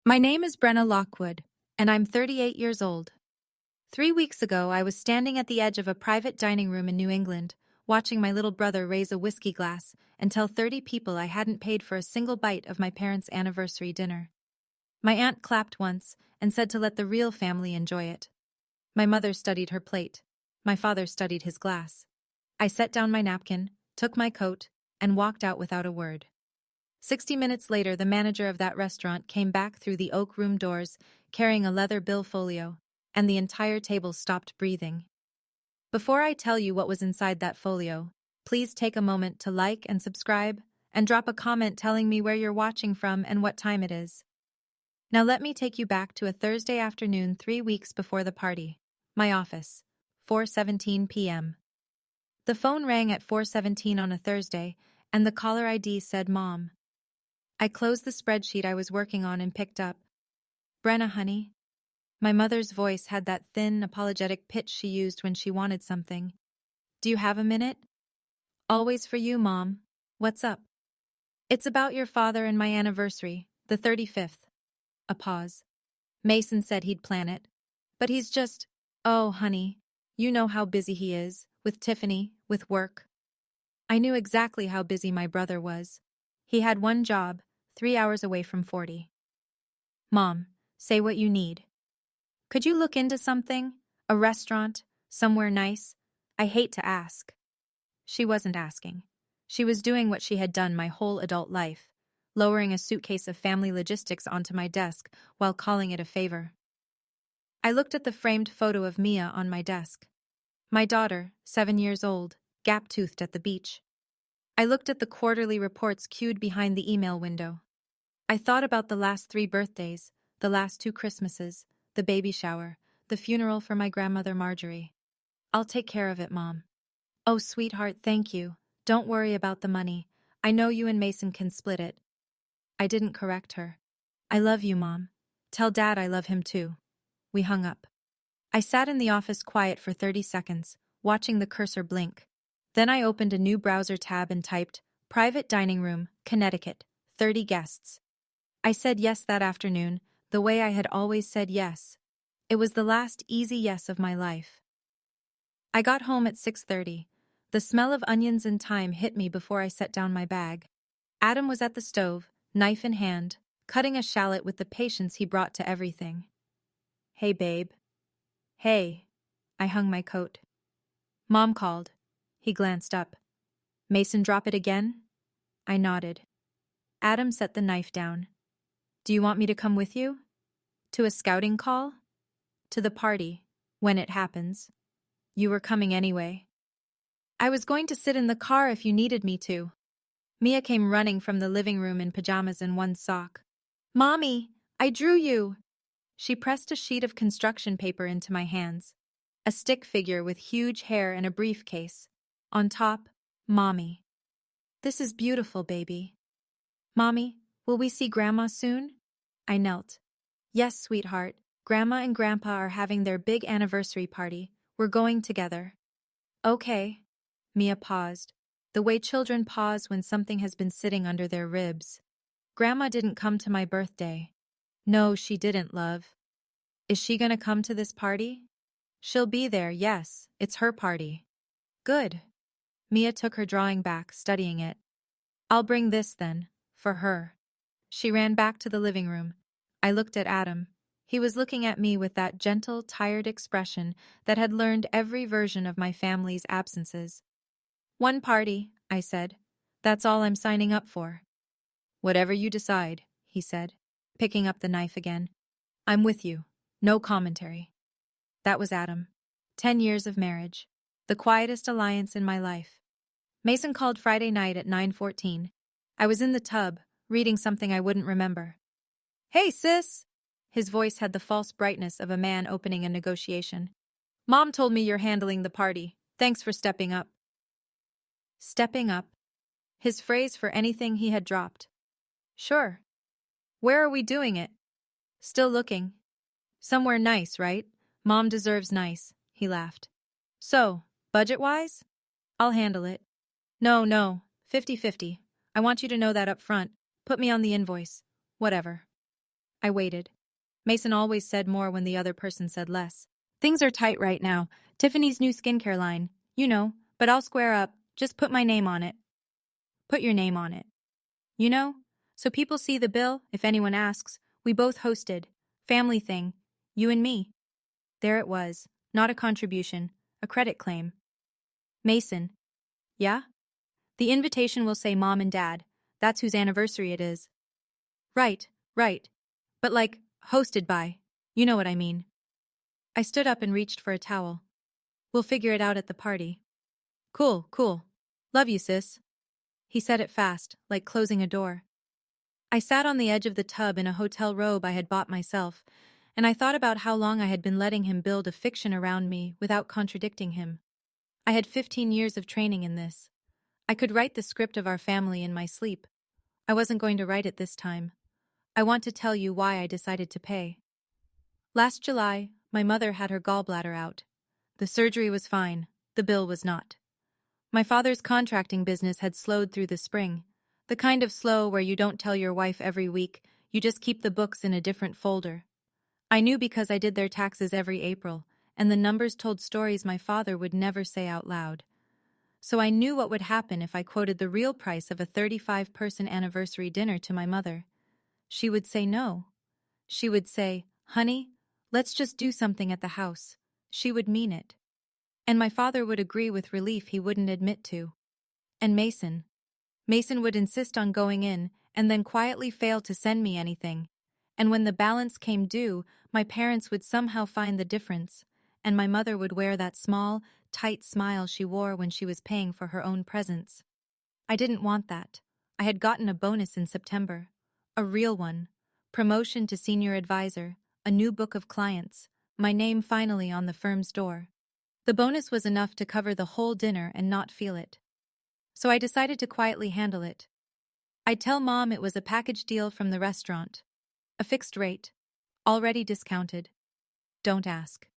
My name is Brenna Lockwood, and I'm 38 years old. 3 weeks ago, I was standing at the edge of a private dining room in New England, watching my little brother raise a whiskey glass and tell 30 people I hadn't paid for a single bite of my parents' anniversary dinner. My aunt clapped once and said to let the real family enjoy it. My mother studied her plate. My father studied his glass. I set down my napkin, took my coat, and walked out without a word. 60 minutes later, the manager of that restaurant came back through the oak room doors, carrying a leather billfolio, and the entire table stopped breathing. Before I tell you what was inside that folio, please take a moment to like and subscribe, and drop a comment telling me where you're watching from and what time it is. Now let me take you back to a Thursday afternoon 3 weeks before the party. My office, 4:17 p.m. The phone rang at 4:17 on a Thursday, and the caller ID said Mom. I closed the spreadsheet I was working on and picked up. Brenna, honey. My mother's voice had that thin, apologetic pitch she used when she wanted something. Do you have a minute? Always for you, Mom. What's up? It's about your father and my anniversary, the 35th. A pause. Mason said he'd plan it. But he's just, oh, honey, you know how busy he is, with Tiffany, with work. I knew exactly how busy my brother was. He had one job, 3 hours away from 40. Mom, say what you need. Could you look into something? A restaurant? Somewhere nice? I hate to ask. She wasn't asking. She was doing what she had done my whole adult life, lowering a suitcase of family logistics onto my desk while calling it a favor. I looked at the framed photo of Mia on my desk. My daughter, 7 years old, gap-toothed at the beach. I looked at the quarterly reports queued behind the email window. I thought about the last 3 birthdays, the last 2 Christmases, the baby shower, the funeral for my grandmother Marjorie. I'll take care of it, Mom. Oh, sweetheart, thank you. Don't worry about the money. I know you and Mason can split it. I didn't correct her. I love you, Mom. Tell Dad I love him too. We hung up. I sat in the office quiet for 30 seconds, watching the cursor blink. Then I opened a new browser tab and typed, Private Dining Room, Connecticut, 30 guests. I said yes that afternoon, the way I had always said yes. It was the last easy yes of my life. I got home at 6:30. The smell of onions and thyme hit me before I set down my bag. Adam was at the stove, knife in hand, cutting a shallot with the patience he brought to everything. Hey, babe. Hey. I hung my coat. Mom called. He glanced up. Mason drop it again? I nodded. Adam set the knife down. Do you want me to come with you? To a scouting call? To the party, when it happens. You were coming anyway. I was going to sit in the car if you needed me to. Mia came running from the living room in pajamas and one sock. Mommy, I drew you. She pressed a sheet of construction paper into my hands. A stick figure with huge hair and a briefcase. On top, Mommy. This is beautiful, baby. Mommy, will we see Grandma soon? I knelt. Yes, sweetheart. Grandma and Grandpa are having their big anniversary party. We're going together. Okay. Mia paused, the way children pause when something has been sitting under their ribs. Grandma didn't come to my birthday. No, she didn't, love. Is she gonna come to this party? She'll be there, yes. It's her party. Good. Mia took her drawing back, studying it. I'll bring this then, for her. She ran back to the living room. I looked at Adam. He was looking at me with that gentle, tired expression that had learned every version of my family's absences. One party, I said. That's all I'm signing up for. Whatever you decide, he said, picking up the knife again. I'm with you. No commentary. That was Adam. 10 years of marriage. The quietest alliance in my life. Mason called Friday night at 9:14. I was in the tub, reading something I wouldn't remember. Hey, sis! His voice had the false brightness of a man opening a negotiation. Mom told me you're handling the party. Thanks for stepping up. Stepping up? His phrase for anything he had dropped. Sure. Where are we doing it? Still looking. Somewhere nice, right? Mom deserves nice, he laughed. So, budget-wise? I'll handle it. No, 50-50. I want you to know that up front. Put me on the invoice. Whatever. I waited. Mason always said more when the other person said less. Things are tight right now. Tiffany's new skincare line. You know, but I'll square up. Just put my name on it. Put your name on it. You know? So people see the bill, if anyone asks. We both hosted. Family thing. You and me. There it was. Not a contribution. A credit claim. Mason. Yeah? The invitation will say Mom and Dad. That's whose anniversary it is. Right, right. But like, hosted by. You know what I mean. I stood up and reached for a towel. We'll figure it out at the party. Cool, cool. Love you, sis. He said it fast, like closing a door. I sat on the edge of the tub in a hotel robe I had bought myself, and I thought about how long I had been letting him build a fiction around me without contradicting him. I had 15 years of training in this. I could write the script of our family in my sleep. I wasn't going to write it this time. I want to tell you why I decided to pay. Last July, my mother had her gallbladder out. The surgery was fine, the bill was not. My father's contracting business had slowed through the spring, the kind of slow where you don't tell your wife every week, you just keep the books in a different folder. I knew because I did their taxes every April, and the numbers told stories my father would never say out loud. So I knew what would happen if I quoted the real price of a 35-person anniversary dinner to my mother. She would say no. She would say, "Honey, let's just do something at the house." She would mean it. And my father would agree with relief he wouldn't admit to. And Mason would insist on going in and then quietly fail to send me anything. And when the balance came due, my parents would somehow find the difference, and my mother would wear that small, tight smile she wore when she was paying for her own presents. I didn't want that. I had gotten a bonus in September. A real one. Promotion to senior advisor, a new book of clients, my name finally on the firm's door. The bonus was enough to cover the whole dinner and not feel it. So I decided to quietly handle it. I'd tell Mom it was a package deal from the restaurant. A fixed rate. Already discounted. Don't ask.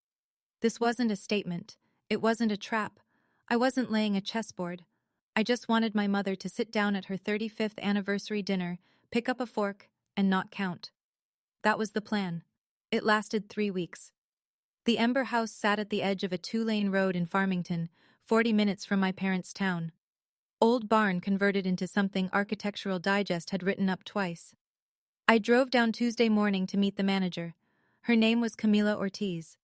This wasn't a statement. It wasn't a trap. I wasn't laying a chessboard. I just wanted my mother to sit down at her 35th anniversary dinner, pick up a fork, and not count. That was the plan. It lasted 3 weeks. The Ember House sat at the edge of a 2-lane road in Farmington, 40 minutes from my parents' town. Old barn converted into something Architectural Digest had written up twice. I drove down Tuesday morning to meet the manager. Her name was Camila Ortiz.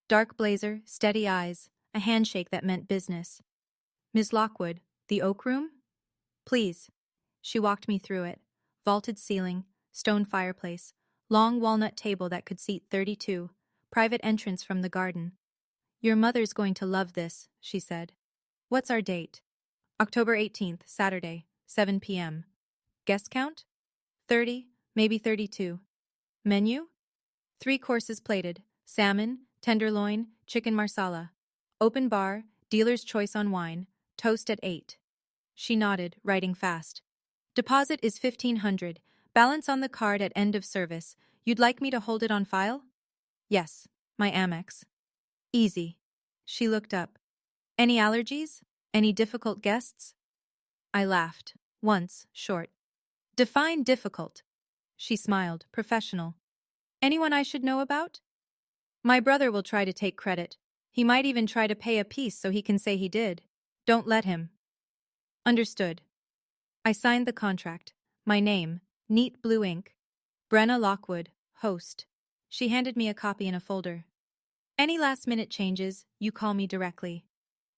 Dark blazer, steady eyes, a handshake that meant business. "Ms. Lockwood, the Oak Room?" "Please." She walked me through it. Vaulted ceiling, stone fireplace, long walnut table that could seat 32, private entrance from the garden. "Your mother's going to love this," she said. "What's our date?" "October 18th, Saturday, 7 p.m. Guest count? 30, maybe 32. Menu? 3 courses plated, salmon, tenderloin, chicken marsala. Open bar, dealer's choice on wine, toast at 8. She nodded, writing fast. "Deposit is $1,500, balance on the card at end of service. You'd like me to hold it on file?" "Yes, my Amex." "Easy." She looked up. "Any allergies? Any difficult guests?" I laughed. Once, short. "Define difficult." She smiled, professional. "Anyone I should know about?" "My brother will try to take credit. He might even try to pay a piece so he can say he did. Don't let him." "Understood." I signed the contract. My name, neat blue ink. Brenna Lockwood, host. She handed me a copy in a folder. "Any last-minute changes, you call me directly."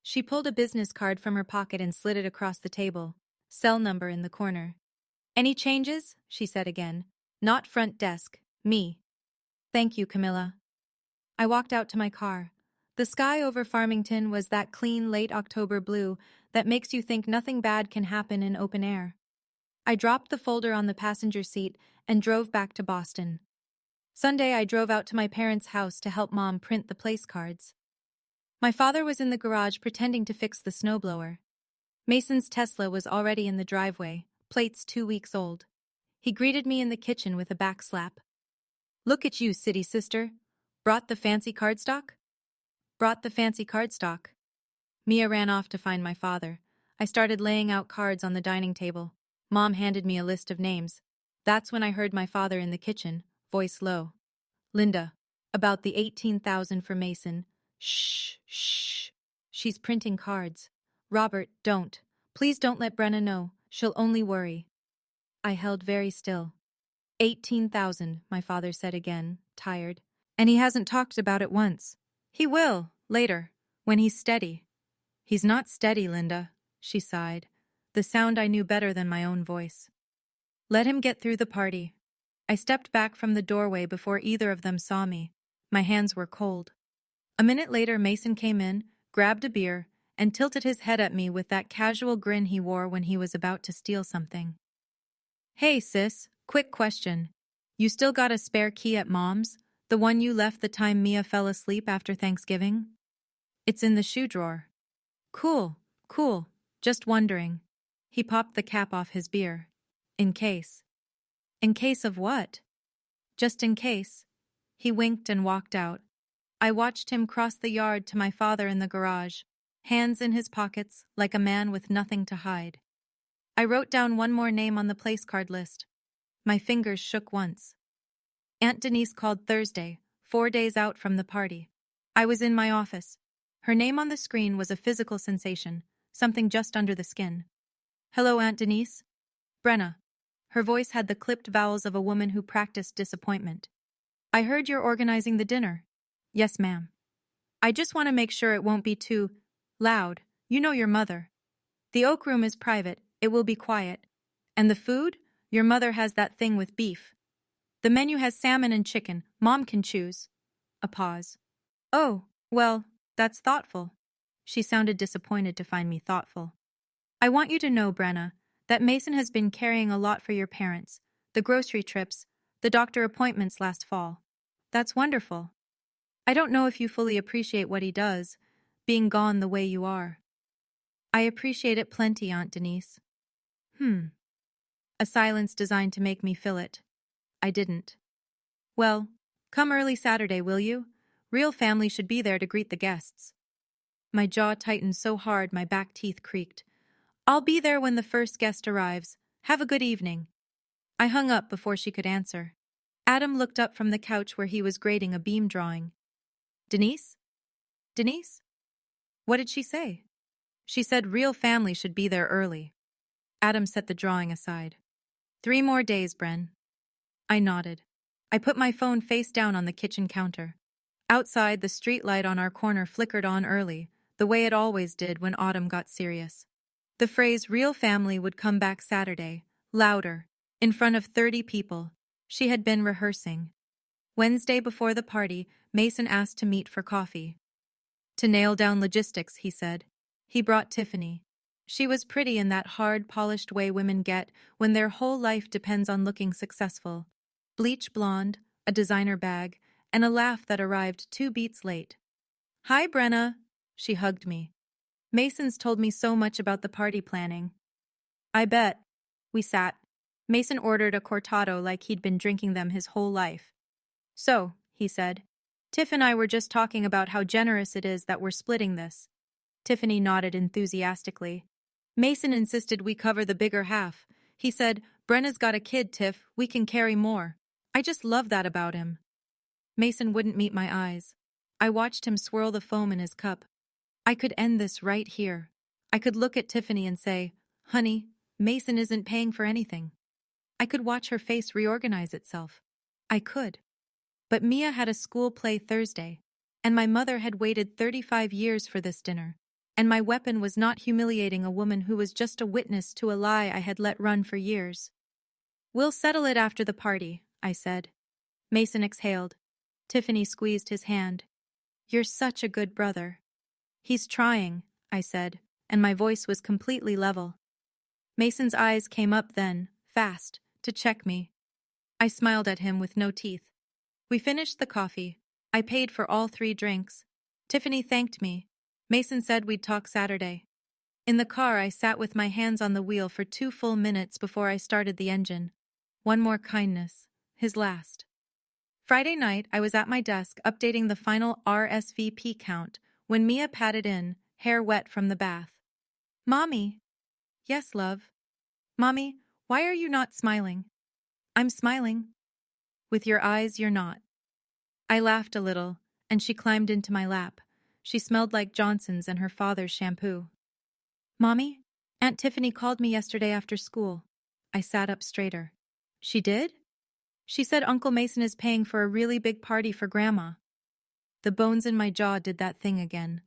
She pulled a business card from her pocket and slid it across the table. Cell number in the corner. "Any changes?" she said again. "Not front desk. Me." "Thank you, Camilla." I walked out to my car. The sky over Farmington was that clean late October blue that makes you think nothing bad can happen in open air. I dropped the folder on the passenger seat and drove back to Boston. Sunday, I drove out to my parents' house to help Mom print the place cards. My father was in the garage pretending to fix the snowblower. Mason's Tesla was already in the driveway, plates 2 weeks old. He greeted me in the kitchen with a backslap. "Look at you, city sister. Brought the fancy cardstock?" "Brought the fancy cardstock." Mia ran off to find my father. I started laying out cards on the dining table. Mom handed me a list of names. That's when I heard my father in the kitchen, voice low. Linda, about the 18,000 for Mason. Shh, shh. She's printing cards. Robert, don't. Please don't let Brenna know. She'll only worry. I held very still. 18,000, my father said again, tired. And he hasn't talked about it once. He will, later, when he's steady. He's not steady, Linda, she sighed, the sound I knew better than my own voice. Let him get through the party. I stepped back from the doorway before either of them saw me. My hands were cold. A minute later, Mason came in, grabbed a beer, and tilted his head at me with that casual grin he wore when he was about to steal something. Hey, sis, quick question. You still got a spare key at Mom's? The one you left the time Mia fell asleep after Thanksgiving? It's in the shoe drawer. Cool, cool. Just wondering. He popped the cap off his beer. In case. In case of what? Just in case. He winked and walked out. I watched him cross the yard to my father in the garage, hands in his pockets like a man with nothing to hide. I wrote down one more name on the place card list. My fingers shook once. Aunt Denise called Thursday, 4 days out from the party. I was in my office. Her name on the screen was a physical sensation, something just under the skin. Hello, Aunt Denise. Brenna. Her voice had the clipped vowels of a woman who practiced disappointment. I heard you're organizing the dinner. Yes, ma'am. I just want to make sure it won't be too loud. You know your mother. The Oak Room is private. It will be quiet. And the food? Your mother has that thing with beef. The menu has salmon and chicken. Mom can choose. A pause. Oh, well, that's thoughtful. She sounded disappointed to find me thoughtful. I want you to know, Brenna, that Mason has been carrying a lot for your parents. The grocery trips, the doctor appointments last fall. That's wonderful. I don't know if you fully appreciate what he does, being gone the way you are. I appreciate it plenty, Aunt Denise. A silence designed to make me feel it. I didn't. Well, come early Saturday, will you? Real family should be there to greet the guests. My jaw tightened so hard my back teeth creaked. I'll be there when the first guest arrives. Have a good evening. I hung up before she could answer. Adam looked up from the couch where he was grading a beam drawing. Denise? Denise? What did she say? She said real family should be there early. Adam set the drawing aside. 3 more days, Bren. I nodded. I put my phone face down on the kitchen counter. Outside, the street light on our corner flickered on early, the way it always did when autumn got serious. The phrase real family would come back Saturday, louder, in front of 30 people. She had been rehearsing. Wednesday before the party, Mason asked to meet for coffee. To nail down logistics, he said. He brought Tiffany. She was pretty in that hard, polished way women get when their whole life depends on looking successful. Bleach blonde, a designer bag, and a laugh that arrived 2 beats late. Hi, Brenna. She hugged me. Mason's told me so much about the party planning. I bet. We sat. Mason ordered a cortado like he'd been drinking them his whole life. So, he said, Tiff and I were just talking about how generous it is that we're splitting this. Tiffany nodded enthusiastically. Mason insisted we cover the bigger half. He said, Brenna's got a kid, Tiff. We can carry more. I just love that about him. Mason wouldn't meet my eyes. I watched him swirl the foam in his cup. I could end this right here. I could look at Tiffany and say, Honey, Mason isn't paying for anything. I could watch her face reorganize itself. I could. But Mia had a school play Thursday, and my mother had waited 35 years for this dinner, and my weapon was not humiliating a woman who was just a witness to a lie I had let run for years. We'll settle it after the party, I said. Mason exhaled. Tiffany squeezed his hand. You're such a good brother. He's trying, I said, and my voice was completely level. Mason's eyes came up then, fast, to check me. I smiled at him with no teeth. We finished the coffee. I paid for all 3 drinks. Tiffany thanked me. Mason said we'd talk Saturday. In the car, I sat with my hands on the wheel for 2 full minutes before I started the engine. One more kindness, his last. Friday night, I was at my desk updating the final RSVP count when Mia patted in, hair wet from the bath. Mommy. Yes, love. Mommy, why are you not smiling? I'm smiling. With your eyes, you're not. I laughed a little, and she climbed into my lap. She smelled like Johnson's and her father's shampoo. Mommy? Aunt Tiffany called me yesterday after school. I sat up straighter. She did? She said Uncle Mason is paying for a really big party for Grandma. The bones in my jaw did that thing again.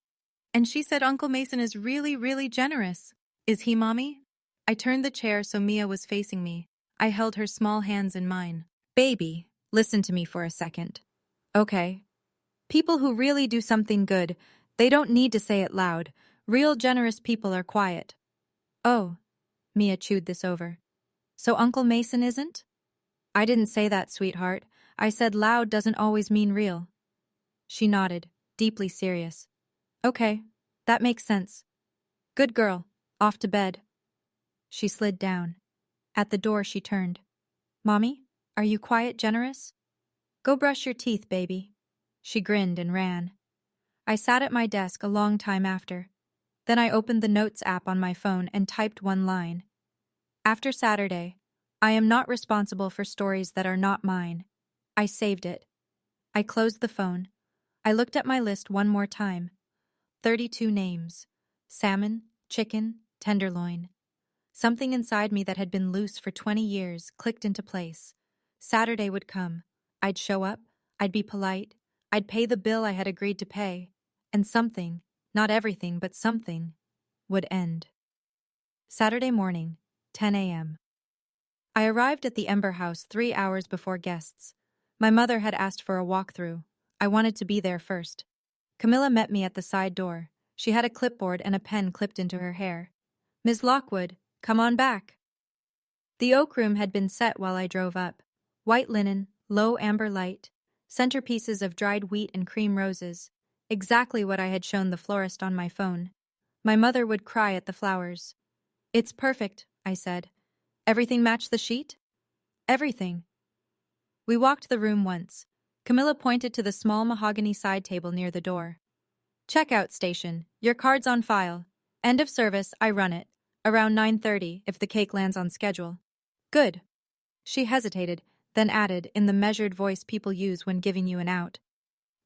And she said Uncle Mason is really, really generous. Is he, Mommy? I turned the chair so Mia was facing me. I held her small hands in mine. Baby, listen to me for a second. Okay. People who really do something good, they don't need to say it loud. Real generous people are quiet. Oh, Mia chewed this over. So Uncle Mason isn't? I didn't say that, sweetheart. I said loud doesn't always mean real. She nodded, deeply serious. Okay, that makes sense. Good girl. Off to bed. She slid down. At the door she turned. Mommy, are you quiet generous? Go brush your teeth, baby. She grinned and ran. I sat at my desk a long time after. Then I opened the Notes app on my phone and typed one line. After Saturday, I am not responsible for stories that are not mine. I saved it. I closed the phone. I looked at my list one more time. 32 names. Salmon, chicken, tenderloin. Something inside me that had been loose for 20 years clicked into place. Saturday would come. I'd show up. I'd be polite. I'd pay the bill I had agreed to pay. And something, not everything, but something, would end. Saturday morning, 10 a.m. I arrived at the Ember House 3 hours before guests. My mother had asked for a walkthrough. I wanted to be there first. Camilla met me at the side door. She had a clipboard and a pen clipped into her hair. Ms. Lockwood, come on back. The oak room had been set while I drove up. White linen, low amber light, centerpieces of dried wheat and cream roses. Exactly what I had shown the florist on my phone. My mother would cry at the flowers. It's perfect, I said. Everything matched the sheet? Everything. We walked the room once. Camilla pointed to the small mahogany side table near the door. Checkout station. Your card's on file. End of service, I run it. Around 9:30 if the cake lands on schedule. Good. She hesitated, then added in the measured voice people use when giving you an out.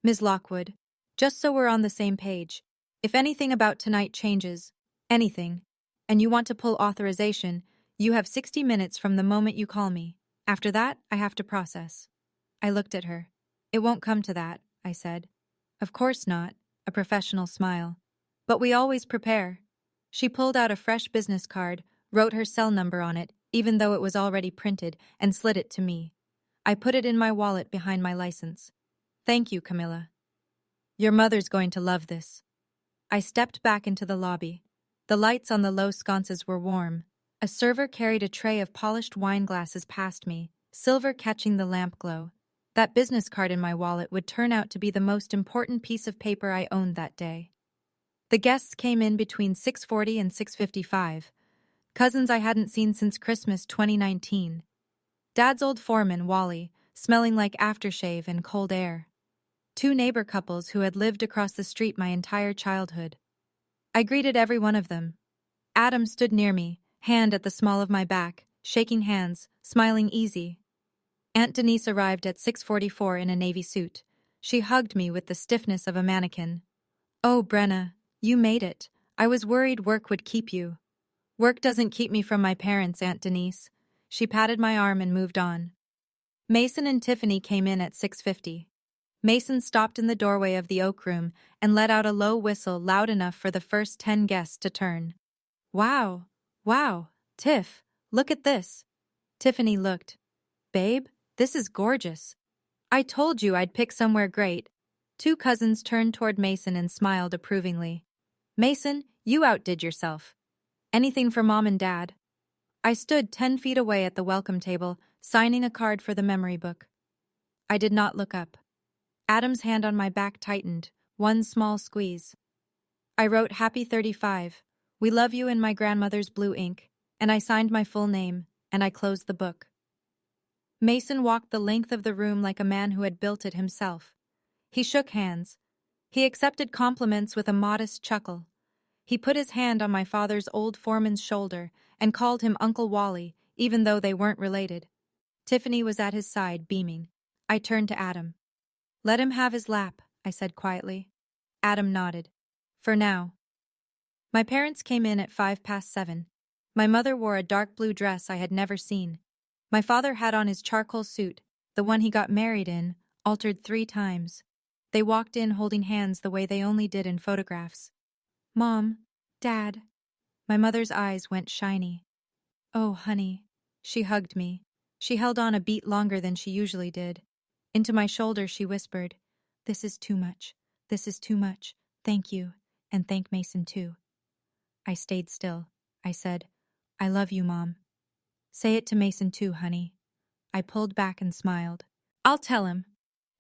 Ms. Lockwood, just so we're on the same page, if anything about tonight changes, anything, and you want to pull authorization, you have 60 minutes from the moment you call me. After that, I have to process. I looked at her. It won't come to that, I said. Of course not, a professional smile. But we always prepare. She pulled out a fresh business card, wrote her cell number on it, even though it was already printed, and slid it to me. I put it in my wallet behind my license. Thank you, Camilla. Your mother's going to love this. I stepped back into the lobby. The lights on the low sconces were warm. A server carried a tray of polished wine glasses past me, silver catching the lamp glow. That business card in my wallet would turn out to be the most important piece of paper I owned that day. The guests came in between 6:40 and 6:55. Cousins I hadn't seen since Christmas 2019. Dad's old foreman, Wally, smelling like aftershave and cold air. 2 neighbor couples who had lived across the street my entire childhood. I greeted every one of them. Adam stood near me, hand at the small of my back, shaking hands, smiling easy. Aunt Denise arrived at 6:44 in a navy suit. She hugged me with the stiffness of a mannequin. Oh, Brenna, you made it. I was worried work would keep you. Work doesn't keep me from my parents, Aunt Denise. She patted my arm and moved on. Mason and Tiffany came in at 6:50. Mason stopped in the doorway of the oak room and let out a low whistle loud enough for the first 10 guests to turn. Wow, Tiff, look at this. Tiffany looked. Babe, this is gorgeous. I told you I'd pick somewhere great. 2 cousins turned toward Mason and smiled approvingly. Mason, you outdid yourself. Anything for Mom and Dad? I stood 10 feet away at the welcome table, signing a card for the memory book. I did not look up. Adam's hand on my back tightened, one small squeeze. I wrote Happy 35, we love you in my grandmother's blue ink, and I signed my full name, and I closed the book. Mason walked the length of the room like a man who had built it himself. He shook hands. He accepted compliments with a modest chuckle. He put his hand on my father's old foreman's shoulder and called him Uncle Wally, even though they weren't related. Tiffany was at his side, beaming. I turned to Adam. Let him have his lap, I said quietly. Adam nodded. For now. My parents came in at 7:05. My mother wore a dark blue dress I had never seen. My father had on his charcoal suit, the one he got married in, altered 3 times. They walked in holding hands the way they only did in photographs. Mom, Dad. My mother's eyes went shiny. Oh, honey. She hugged me. She held on a beat longer than she usually did. Into my shoulder she whispered, This is too much. This is too much. Thank you. And thank Mason too. I stayed still. I said, I love you, Mom. Say it to Mason too, honey. I pulled back and smiled. I'll tell him.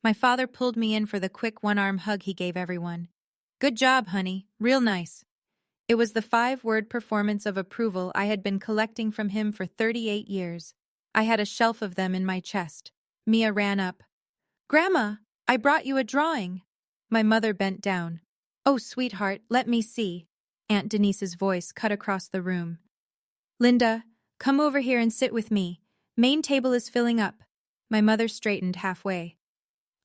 My father pulled me in for the quick one-arm hug he gave everyone. Good job, honey. Real nice. It was the 5-word performance of approval I had been collecting from him for 38 years. I had a shelf of them in my chest. Mia ran up. Grandma, I brought you a drawing. My mother bent down. Oh, sweetheart, let me see. Aunt Denise's voice cut across the room. Linda, come over here and sit with me. Main table is filling up. My mother straightened halfway.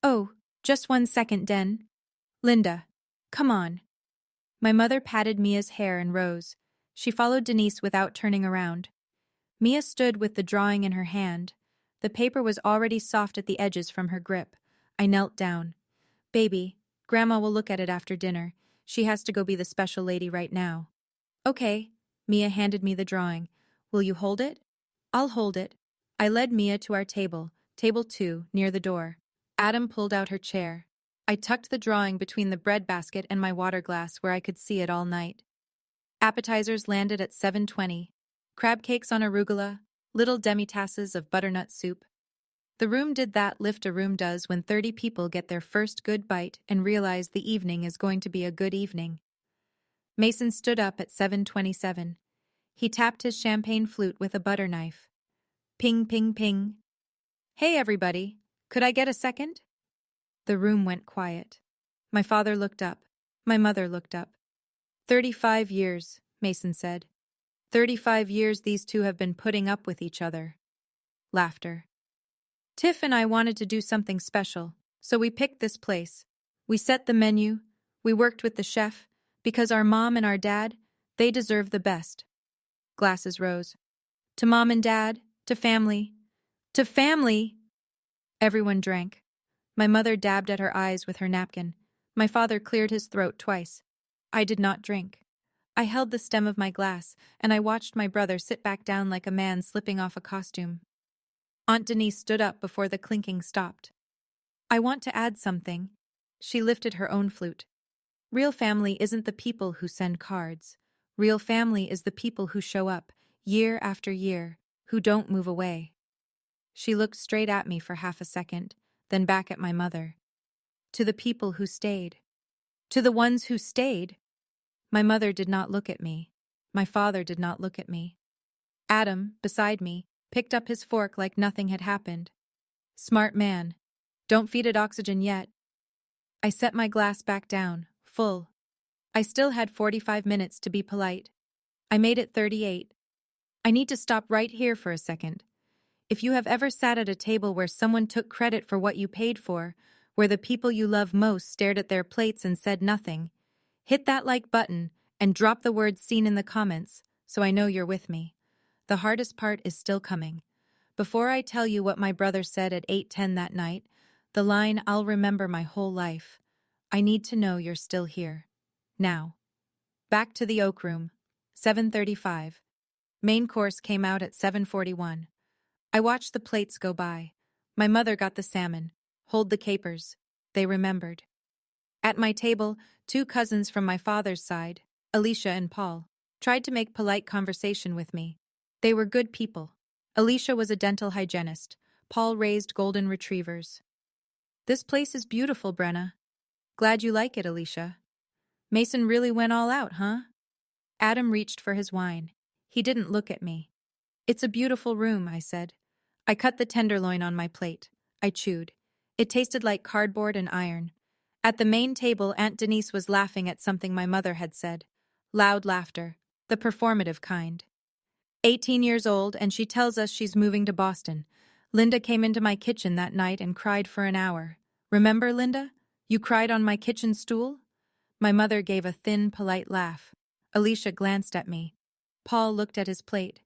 Oh, just 1 second, Den. Linda, come on. My mother patted Mia's hair and rose. She followed Denise without turning around. Mia stood with the drawing in her hand. The paper was already soft at the edges from her grip. I knelt down. Baby, Grandma will look at it after dinner. She has to go be the special lady right now. Okay. Mia handed me the drawing. Will you hold it? I'll hold it. I led Mia to our table, table 2, near the door. Adam pulled out her chair. I tucked the drawing between the bread basket and my water glass where I could see it all night. Appetizers landed at 7:20. Crab cakes on arugula, little demi-tasses of butternut soup. The room did that lift a room does when 30 people get their first good bite and realize the evening is going to be a good evening. Mason stood up at 7:27. He tapped his champagne flute with a butter knife. Ping, ping, ping. Hey, everybody. Could I get a second? The room went quiet. My father looked up. My mother looked up. 35 years, Mason said. 35 years these two have been putting up with each other. Laughter. Tiff and I wanted to do something special, so we picked this place. We set the menu. We worked with the chef, because our mom and our dad, they deserve the best. Glasses rose. To Mom and Dad, to family. To family! Everyone drank. My mother dabbed at her eyes with her napkin. My father cleared his throat twice. I did not drink. I held the stem of my glass, and I watched my brother sit back down like a man slipping off a costume. Aunt Denise stood up before the clinking stopped. I want to add something. She lifted her own flute. Real family isn't the people who send cards. Real family is the people who show up, year after year, who don't move away. She looked straight at me for half a second, then back at my mother. To the people who stayed. To the ones who stayed. My mother did not look at me. My father did not look at me. Adam, beside me, picked up his fork like nothing had happened. Smart man. Don't feed it oxygen yet. I set my glass back down, full. I still had 45 minutes to be polite. I made it 38. I need to stop right here for a second. If you have ever sat at a table where someone took credit for what you paid for, where the people you love most stared at their plates and said nothing, hit that like button and drop the word seen in the comments so I know you're with me. The hardest part is still coming. Before I tell you what my brother said at 8:10 that night, the line I'll remember my whole life, I need to know you're still here. Now. Back to the Oak Room. 7:35. Main course came out at 7:41. I watched the plates go by. My mother got the salmon. Hold the capers. They remembered. At my table, 2 cousins from my father's side, Alicia and Paul, tried to make polite conversation with me. They were good people. Alicia was a dental hygienist. Paul raised golden retrievers. This place is beautiful, Brenna. Glad you like it, Alicia. Mason really went all out, huh? Adam reached for his wine. He didn't look at me. It's a beautiful room, I said. I cut the tenderloin on my plate. I chewed. It tasted like cardboard and iron. At the main table, Aunt Denise was laughing at something my mother had said. Loud laughter, the performative kind. 18 years old, and she tells us she's moving to Boston. Linda came into my kitchen that night and cried for an hour. Remember, Linda? You cried on my kitchen stool? My mother gave a thin, polite laugh. Alicia glanced at me. Paul looked at his plate.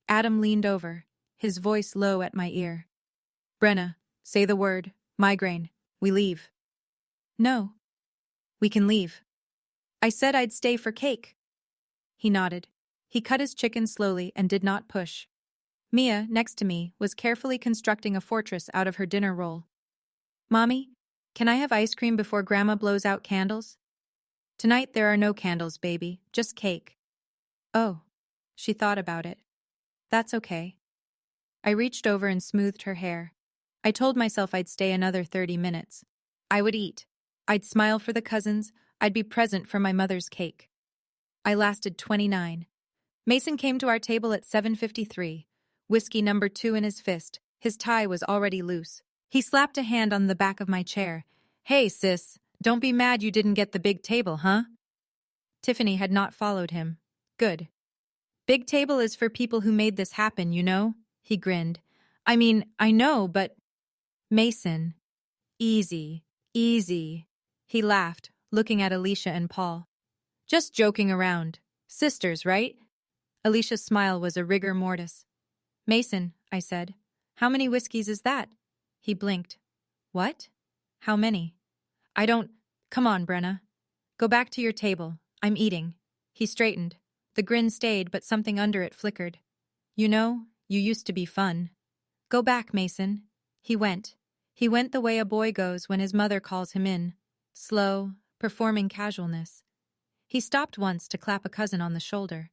Adam leaned over, his voice low at my ear. Brenna, say the word. Migraine. We leave. No. We can leave. I said I'd stay for cake. He nodded. He cut his chicken slowly and did not push. Mia, next to me, was carefully constructing a fortress out of her dinner roll. Mommy, can I have ice cream before Grandma blows out candles? Tonight there are no candles, baby, just cake. Oh. She thought about it. That's okay. I reached over and smoothed her hair. I told myself I'd stay another 30 minutes. I would eat. I'd smile for the cousins. I'd be present for my mother's cake. I lasted 29. Mason came to our table at 7:53, whiskey number 2 in his fist. His tie was already loose. He slapped a hand on the back of my chair. Hey, sis, don't be mad you didn't get the big table, huh? Tiffany had not followed him. Good. Big table is for people who made this happen, you know? He grinned. I mean, I know, but… Mason. Easy. Easy. He laughed, looking at Alicia and Paul. Just joking around. Sisters, right? Alicia's smile was a rigor mortis. Mason, I said. How many whiskeys is that? He blinked. What? How many? I don't… Come on, Brenna. Go back to your table. I'm eating. He straightened. The grin stayed, but something under it flickered. You know, you used to be fun. Go back, Mason. He went. He went the way a boy goes when his mother calls him in. Slow, performing casualness. He stopped once to clap a cousin on the shoulder.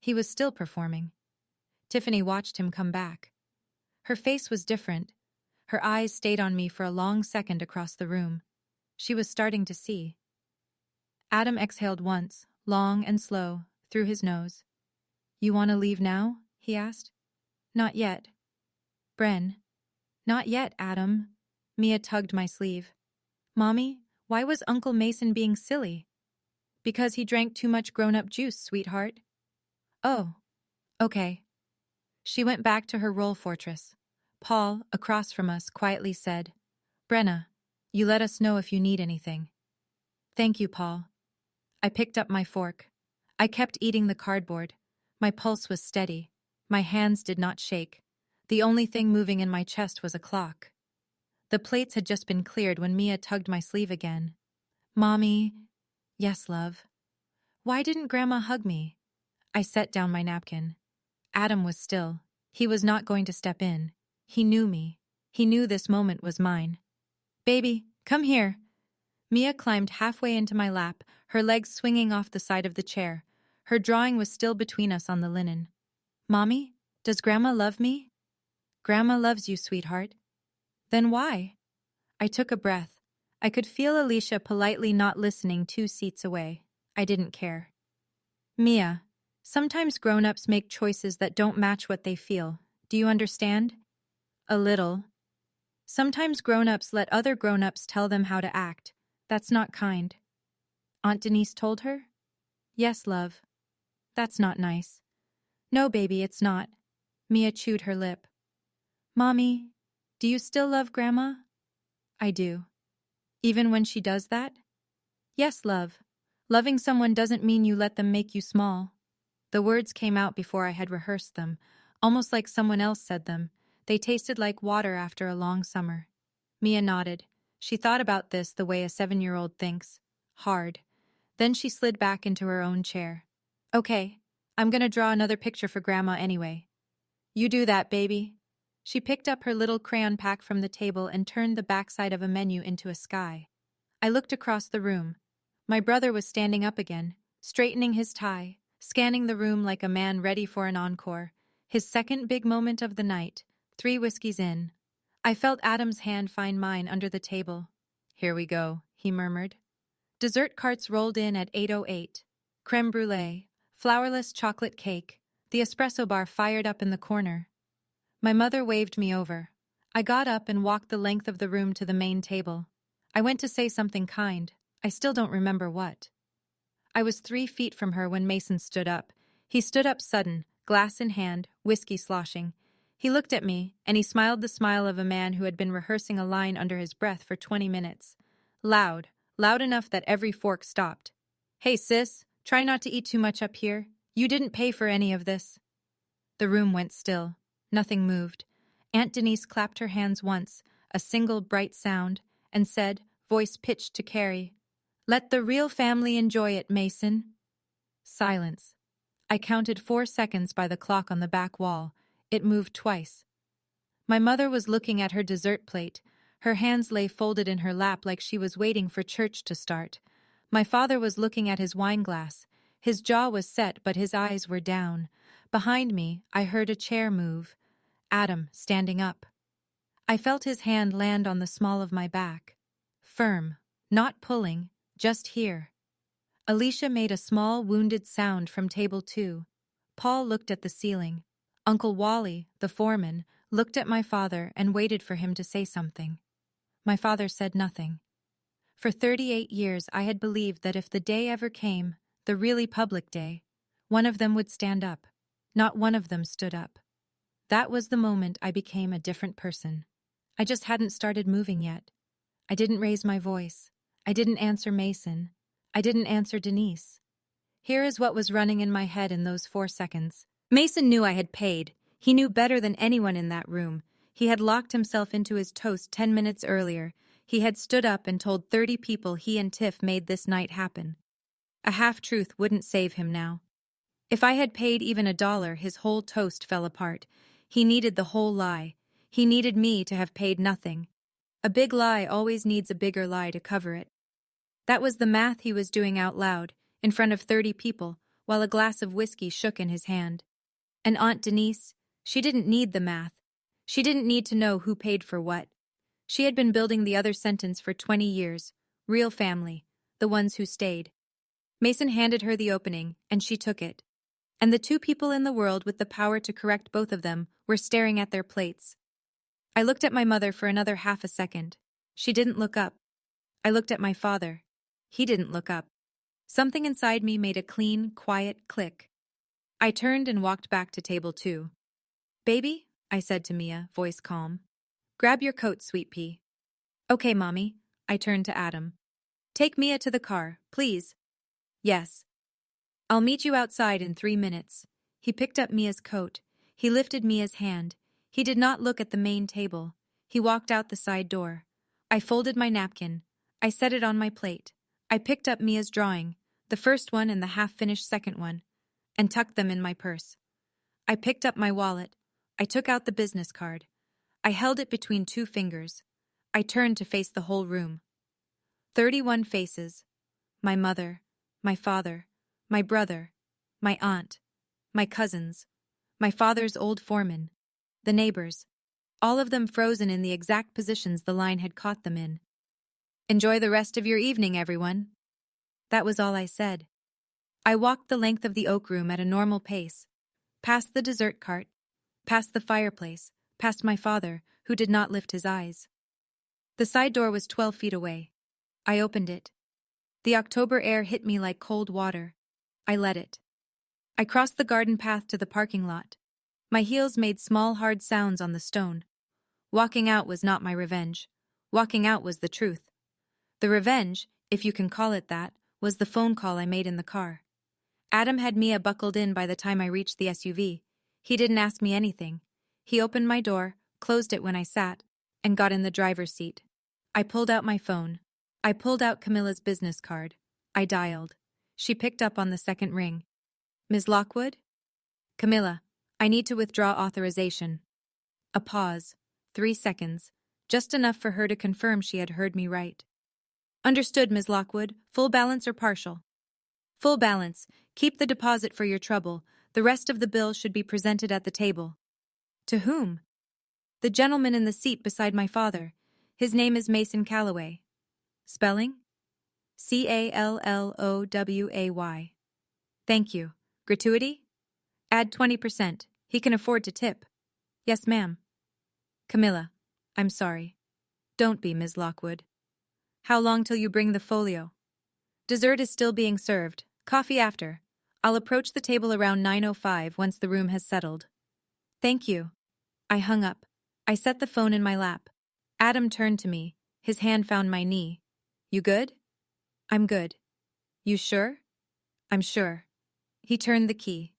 He was still performing. Tiffany watched him come back. Her face was different. Her eyes stayed on me for a long second across the room. She was starting to see. Adam exhaled once, long and slow, through his nose. You want to leave now? He asked. Not yet. Bren. Not yet, Adam. Mia tugged my sleeve. Mommy, why was Uncle Mason being silly? Because he drank too much grown-up juice, sweetheart. Oh. Okay. She went back to her roll fortress. Paul, across from us, quietly said, Brenna, you let us know if you need anything. Thank you, Paul. I picked up my fork. I kept eating the cardboard. My pulse was steady. My hands did not shake. The only thing moving in my chest was a clock. The plates had just been cleared when Mia tugged my sleeve again. Mommy. Yes, love. Why didn't Grandma hug me? I set down my napkin. Adam was still. He was not going to step in. He knew me. He knew this moment was mine. Baby, come here. Mia climbed halfway into my lap, her legs swinging off the side of the chair. Her drawing was still between us on the linen. Mommy, does Grandma love me? Grandma loves you, sweetheart. Then why? I took a breath. I could feel Alicia politely not listening 2 seats away. I didn't care. Mia, sometimes grown-ups make choices that don't match what they feel. Do you understand? A little. Sometimes grown-ups let other grown-ups tell them how to act. That's not kind. Aunt Denise told her? Yes, love. That's not nice. No, baby, it's not. Mia chewed her lip. Mommy, do you still love Grandma? I do. Even when she does that? Yes, love. Loving someone doesn't mean you let them make you small. The words came out before I had rehearsed them, almost like someone else said them. They tasted like water after a long summer. Mia nodded. She thought about this the way a 7-year-old thinks. Hard. Then she slid back into her own chair. Okay, I'm gonna draw another picture for Grandma anyway. You do that, baby. She picked up her little crayon pack from the table and turned the backside of a menu into a sky. I looked across the room. My brother was standing up again, straightening his tie, scanning the room like a man ready for an encore. His second big moment of the night, 3 whiskeys in. I felt Adam's hand find mine under the table. Here we go, he murmured. Dessert carts rolled in at 8:08. Creme brulee, flourless chocolate cake, the espresso bar fired up in the corner. My mother waved me over. I got up and walked the length of the room to the main table. I went to say something kind. I still don't remember what. I was 3 feet from her when Mason stood up. He stood up sudden, glass in hand, whiskey sloshing. He looked at me, and he smiled the smile of a man who had been rehearsing a line under his breath for 20 minutes. Loud, loud enough that every fork stopped. "Hey, sis, try not to eat too much up here. You didn't pay for any of this." The room went still. Nothing moved. Aunt Denise clapped her hands once, a single bright sound, and said, voice pitched to Carrie, "Let the real family enjoy it, Mason." Silence. I counted 4 seconds by the clock on the back wall. It moved twice. My mother was looking at her dessert plate. Her hands lay folded in her lap like she was waiting for church to start. My father was looking at his wine glass. His jaw was set, but his eyes were down. Behind me, I heard a chair move. Adam, standing up. I felt his hand land on the small of my back. Firm, not pulling, just here. Alicia made a small, wounded sound from table 2. Paul looked at the ceiling. Uncle Wally, the foreman, looked at my father and waited for him to say something. My father said nothing. For 38 years I had believed that if the day ever came, the really public day, one of them would stand up. Not one of them stood up. That was the moment I became a different person. I just hadn't started moving yet. I didn't raise my voice. I didn't answer Mason. I didn't answer Denise. Here is what was running in my head in those 4 seconds. Mason knew I had paid. He knew better than anyone in that room. He had locked himself into his toast 10 minutes earlier. He had stood up and told 30 people he and Tiff made this night happen. A half-truth wouldn't save him now. If I had paid even $1, his whole toast fell apart. He needed the whole lie. He needed me to have paid nothing. A big lie always needs a bigger lie to cover it. That was the math he was doing out loud, in front of 30 people, while a glass of whiskey shook in his hand. And Aunt Denise, she didn't need the math. She didn't need to know who paid for what. She had been building the other sentence for 20 years. Real family, the ones who stayed. Mason handed her the opening, and she took it. And the 2 people in the world with the power to correct both of them were staring at their plates. I looked at my mother for another half a second. She didn't look up. I looked at my father. He didn't look up. Something inside me made a clean, quiet click. I turned and walked back to table 2. "Baby," I said to Mia, voice calm. "Grab your coat, sweet pea." "Okay, Mommy." I turned to Adam. "Take Mia to the car, please." "Yes." "I'll meet you outside in 3 minutes." He picked up Mia's coat. He lifted Mia's hand. He did not look at the main table. He walked out the side door. I folded my napkin. I set it on my plate. I picked up Mia's drawing, the first one and the half-finished second one, and tucked them in my purse. I picked up my wallet. I took out the business card. I held it between 2 fingers. I turned to face the whole room. 31 faces. My mother, my father, my brother, my aunt, my cousins, my father's old foreman, the neighbors, all of them frozen in the exact positions the line had caught them in. "Enjoy the rest of your evening, everyone." That was all I said. I walked the length of the oak room at a normal pace, past the dessert cart, past the fireplace, past my father, who did not lift his eyes. The side door was 12 feet away. I opened it. The October air hit me like cold water. I let it. I crossed the garden path to the parking lot. My heels made small, hard sounds on the stone. Walking out was not my revenge. Walking out was the truth. The revenge, if you can call it that, was the phone call I made in the car. Adam had Mia buckled in by the time I reached the SUV. He didn't ask me anything. He opened my door, closed it when I sat, and got in the driver's seat. I pulled out my phone. I pulled out Camilla's business card. I dialed. She picked up on the second ring. "Ms. Lockwood?" "Camilla, I need to withdraw authorization." A pause. 3 seconds. Just enough for her to confirm she had heard me right. "Understood, Ms. Lockwood. Full balance or partial?" "Full balance. Keep the deposit for your trouble. The rest of the bill should be presented at the table." "To whom?" "The gentleman in the seat beside my father. His name is Mason Calloway." "Spelling?" "Calloway. "Thank you. Gratuity?" "Add 20%. He can afford to tip." "Yes, ma'am." "Camilla, I'm sorry." "Don't be, Ms. Lockwood." "How long till you bring the folio?" "Dessert is still being served. Coffee after. I'll approach the table around 9:05 once the room has settled." "Thank you." I hung up. I set the phone in my lap. Adam turned to me. His hand found my knee. You good? I'm good. You sure? I'm sure. He turned the key.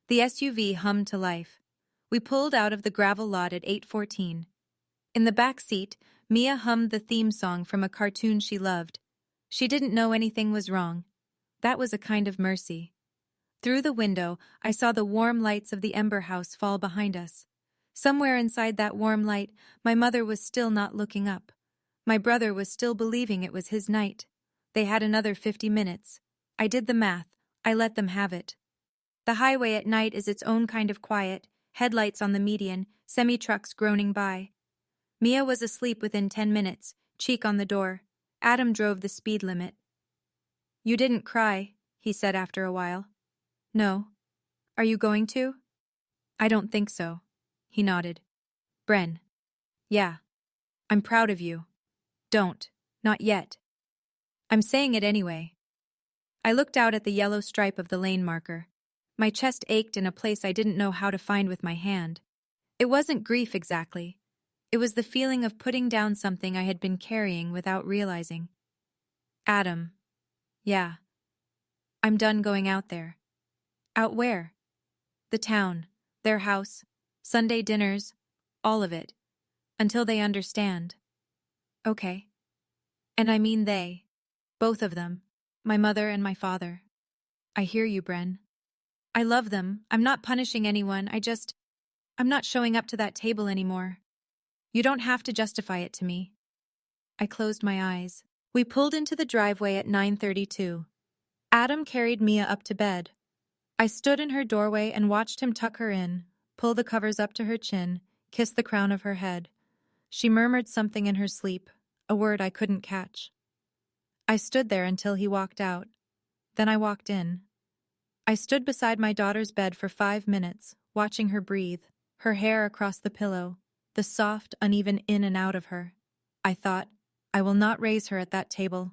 The SUV hummed to life. We pulled out of the gravel lot at 8:14. In the back seat, Mia hummed the theme song from a cartoon she loved. She didn't know anything was wrong. That was a kind of mercy. Through the window, I saw the warm lights of the Ember House fall behind us. Somewhere inside that warm light, my mother was still not looking up. My brother was still believing it was his night. They had another 50 minutes. I did the math. I let them have it. The highway at night is its own kind of quiet, headlights on the median, semi-trucks groaning by. Mia was asleep within 10 minutes, cheek on the door. Adam drove the speed limit. You didn't cry, he said after a while. No. Are you going to? I don't think so. He nodded. Bren. Yeah. I'm proud of you. Don't. Not yet. I'm saying it anyway. I looked out at the yellow stripe of the lane marker. My chest ached in a place I didn't know how to find with my hand. It wasn't grief exactly. It was the feeling of putting down something I had been carrying without realizing. Adam. Yeah. I'm done going out there. Out where? The town, their house, Sunday dinners, all of it. Until they understand. Okay. And I mean they. Both of them. My mother and my father. I hear you, Bren. I love them. I'm not punishing anyone. I'm not showing up to that table anymore. You don't have to justify it to me. I closed my eyes. We pulled into the driveway at 9:32. Adam carried Mia up to bed. I stood in her doorway and watched him tuck her in, pull the covers up to her chin, kiss the crown of her head. She murmured something in her sleep, a word I couldn't catch. I stood there until he walked out. Then I walked in. I stood beside my daughter's bed for 5 minutes, watching her breathe, her hair across the pillow, the soft, uneven in and out of her. I thought, I will not raise her at that table.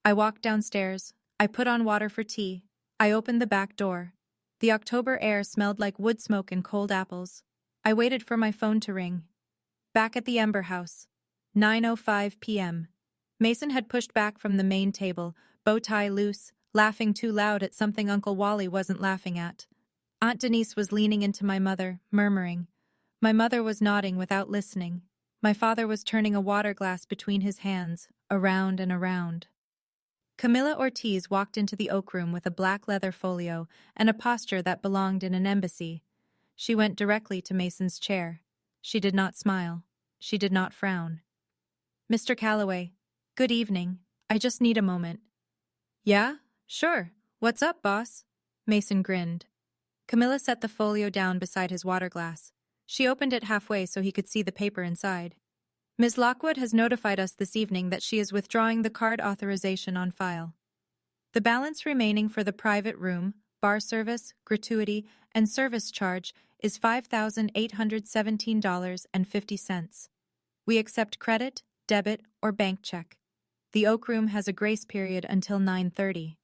I walked downstairs. I put on water for tea. I opened the back door. The October air smelled like wood smoke and cold apples. I waited for my phone to ring. Back at the Ember House. 9:05 p.m. Mason had pushed back from the main table, bow tie loose, laughing too loud at something Uncle Wally wasn't laughing at. Aunt Denise was leaning into my mother, murmuring. My mother was nodding without listening. My father was turning a water glass between his hands, around and around. Camilla Ortiz walked into the oak room with a black leather folio and a posture that belonged in an embassy. She went directly to Mason's chair. She did not smile. She did not frown. Mr. Calloway, good evening. I just need a moment. Yeah? Sure. What's up, boss? Mason grinned. Camilla set the folio down beside his water glass. She opened it halfway so he could see the paper inside. Ms. Lockwood has notified us this evening that she is withdrawing the card authorization on file. The balance remaining for the private room, bar service, gratuity, and service charge is $5,817.50. We accept credit, debit, or bank check. The Oak Room has a grace period until 9:30.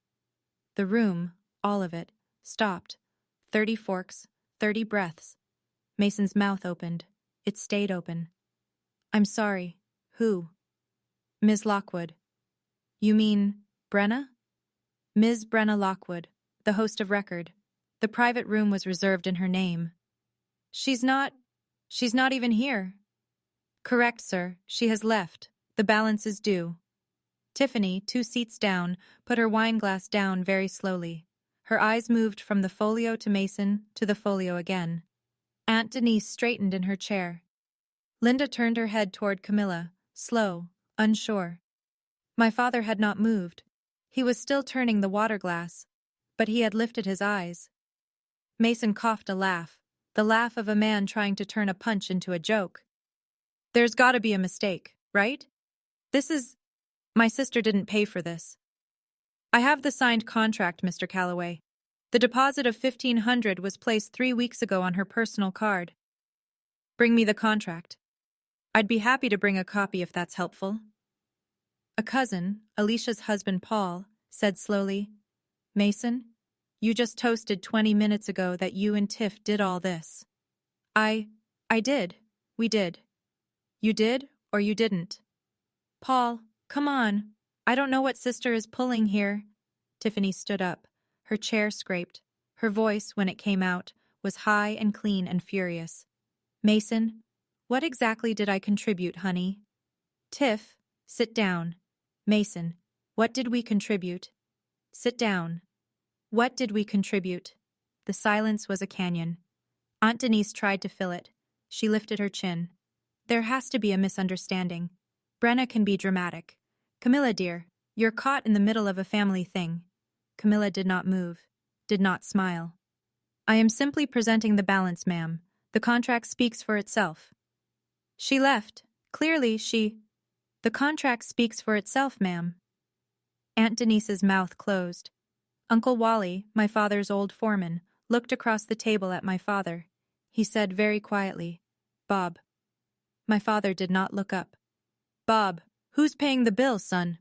The room, all of it, stopped. 30 forks, 30 breaths. Mason's mouth opened. It stayed open. I'm sorry. Who? Ms. Lockwood. You mean Brenna? Ms. Brenna Lockwood, the host of record. The private room was reserved in her name. She's not even here. Correct, sir. She has left. The balance is due. Tiffany, 2 seats down, put her wine glass down very slowly. Her eyes moved from the folio to Mason to the folio again. Aunt Denise straightened in her chair. Linda turned her head toward Camilla, slow, unsure. My father had not moved. He was still turning the water glass, but he had lifted his eyes. Mason coughed a laugh, the laugh of a man trying to turn a punch into a joke. There's gotta be a mistake, right? My sister didn't pay for this. I have the signed contract, Mr. Calloway. The deposit of $1,500 was placed 3 weeks ago on her personal card. Bring me the contract. I'd be happy to bring a copy if that's helpful. A cousin, Alicia's husband Paul, said slowly, Mason, you just toasted 20 minutes ago that you and Tiff did all this. I did, We did. You did, or you didn't? Paul, come on. I don't know what sister is pulling here. Tiffany stood up. Her chair scraped. Her voice, when it came out, was high and clean and furious. Mason, what exactly did I contribute, honey? Tiff, sit down. Mason, what did we contribute? Sit down. What did we contribute? The silence was a canyon. Aunt Denise tried to fill it. She lifted her chin. There has to be a misunderstanding. Brenna can be dramatic. Camilla, dear, you're caught in the middle of a family thing. Camilla did not move, did not smile. I am simply presenting the balance, ma'am. The contract speaks for itself. She left. Clearly, The contract speaks for itself, ma'am. Aunt Denise's mouth closed. Uncle Wally, my father's old foreman, looked across the table at my father. He said very quietly, Bob. My father did not look up. Bob, who's paying the bill, son?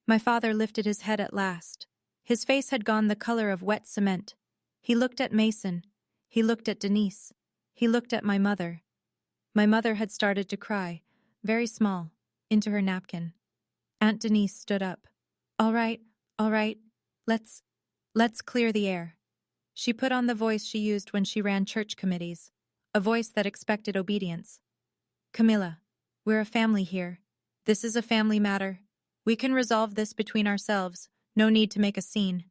My father lifted his head at last. His face had gone the color of wet cement. He looked at Mason. He looked at Denise. He looked at my mother. My mother had started to cry, very small, into her napkin. Aunt Denise stood up. All right, let's clear the air. She put on the voice she used when she ran church committees, a voice that expected obedience. Camilla, we're a family here. This is a family matter. We can resolve this between ourselves. No need to make a scene.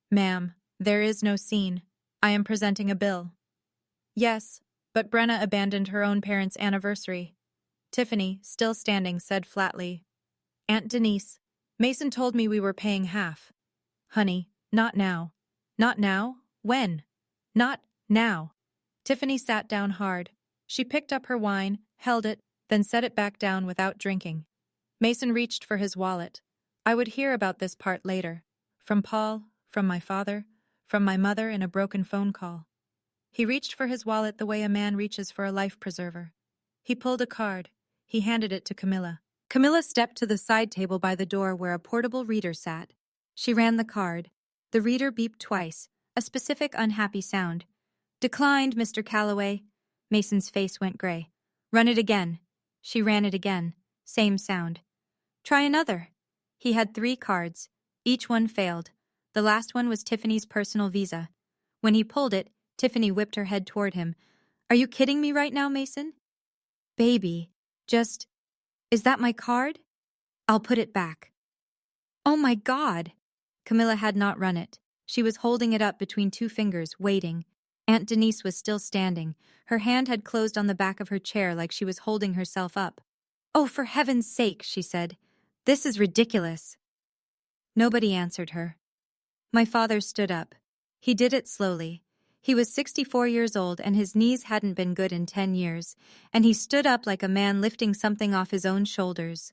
Ma'am, there is no scene. I am presenting a bill. Yes, but Brenna abandoned her own parents' anniversary. Tiffany, still standing, said flatly, Aunt Denise, Mason told me we were paying half. Honey, not now. Not now? When? Not now. Tiffany sat down hard. She picked up her wine, held it, then set it back down without drinking. Mason reached for his wallet. I would hear about this part later. From Paul, from my father, from my mother in a broken phone call. He reached for his wallet the way a man reaches for a life preserver. He pulled a card. He handed it to Camilla. Camilla stepped to the side table by the door where a portable reader sat. She ran the card. The reader beeped twice, a specific unhappy sound. Declined, Mr. Calloway. Mason's face went gray. Run it again. She ran it again. Same sound. Try another. He had 3 cards. Each one failed. The last one was Tiffany's personal visa. When he pulled it, Tiffany whipped her head toward him. Are you kidding me right now, Mason? Baby, is that my card? I'll put it back. Oh my God! Camilla had not run it. She was holding it up between 2 fingers, waiting. Aunt Denise was still standing. Her hand had closed on the back of her chair like she was holding herself up. Oh, for heaven's sake, she said. This is ridiculous. Nobody answered her. My father stood up. He did it slowly. He was 64 years old and his knees hadn't been good in 10 years, and he stood up like a man lifting something off his own shoulders.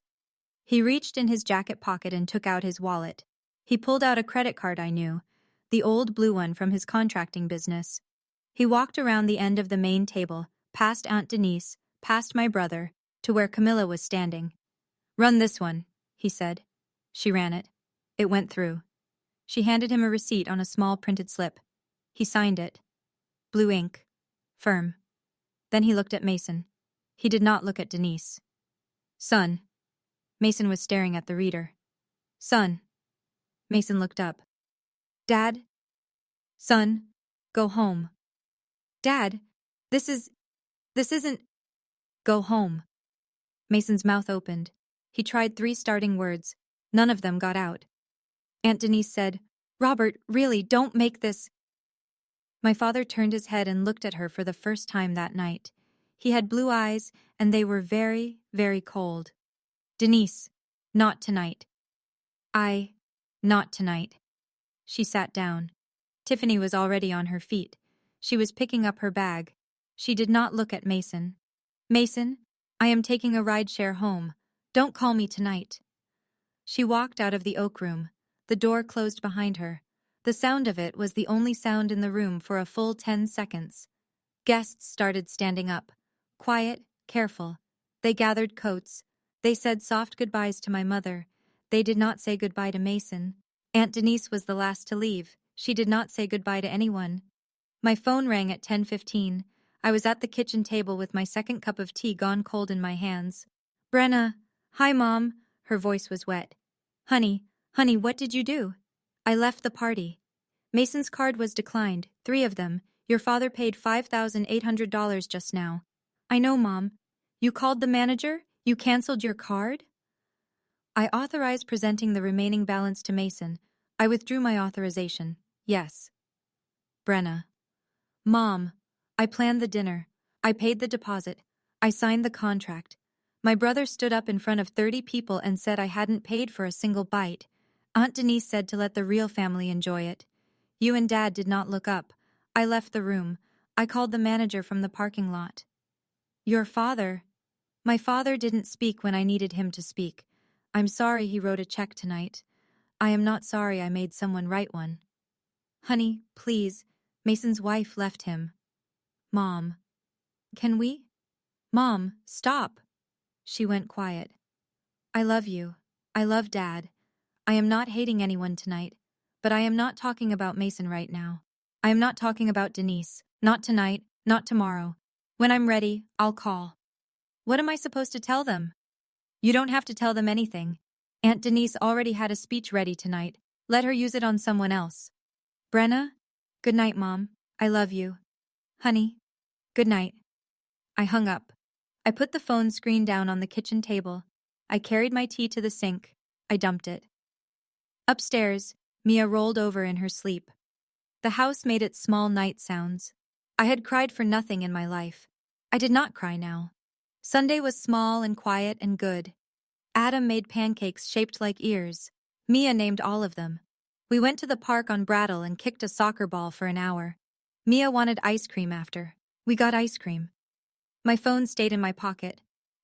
He reached in his jacket pocket and took out his wallet. He pulled out a credit card I knew, the old blue one from his contracting business. He walked around the end of the main table, past Aunt Denise, past my brother, to where Camilla was standing. Run this one, he said. She ran it. It went through. She handed him a receipt on a small printed slip. He signed it. Blue ink. Firm. Then he looked at Mason. He did not look at Denise. Son. Mason was staring at the reader. Son. Mason looked up. Dad? Son, go home. Dad, this isn't... Go home. Mason's mouth opened. He tried 3 starting words. None of them got out. Aunt Denise said, Robert, really, don't make this... My father turned his head and looked at her for the first time that night. He had blue eyes, and they were very, very cold. Denise, not tonight. Not tonight. She sat down. Tiffany was already on her feet. She was picking up her bag. She did not look at Mason. Mason, I am taking a rideshare home. Don't call me tonight. She walked out of the oak room. The door closed behind her. The sound of it was the only sound in the room for a full 10 seconds. Guests started standing up. Quiet, careful. They gathered coats. They said soft goodbyes to my mother. They did not say goodbye to Mason. Aunt Denise was the last to leave. She did not say goodbye to anyone. My phone rang at 10:15. I was at the kitchen table with my second cup of tea gone cold in my hands. Brenna, hi Mom. Her voice was wet. Honey, what did you do? I left the party. Mason's card was declined, 3 of them. Your father paid $5,800 just now. I know, Mom. You called the manager? You canceled your card? I authorized presenting the remaining balance to Mason. I withdrew my authorization. Yes. Brenna. Mom, I planned the dinner. I paid the deposit. I signed the contract. My brother stood up in front of 30 people and said I hadn't paid for a single bite. Aunt Denise said to let the real family enjoy it. You and Dad did not look up. I left the room. I called the manager from the parking lot. Your father? My father didn't speak when I needed him to speak. I'm sorry he wrote a check tonight. I am not sorry I made someone write one. Honey, please. Mason's wife left him. Mom. Can we? Mom, stop. She went quiet. I love you. I love Dad. I am not hating anyone tonight, but I am not talking about Mason right now. I am not talking about Denise. Not tonight, not tomorrow. When I'm ready, I'll call. What am I supposed to tell them? You don't have to tell them anything. Aunt Denise already had a speech ready tonight. Let her use it on someone else. Brenna? Good night, Mom. I love you. Honey? Good night. I hung up. I put the phone screen down on the kitchen table. I carried my tea to the sink. I dumped it. Upstairs, Mia rolled over in her sleep. The house made its small night sounds. I had cried for nothing in my life. I did not cry now. Sunday was small and quiet and good. Adam made pancakes shaped like ears. Mia named all of them. We went to the park on Brattle and kicked a soccer ball for an hour. Mia wanted ice cream after. We got ice cream. My phone stayed in my pocket.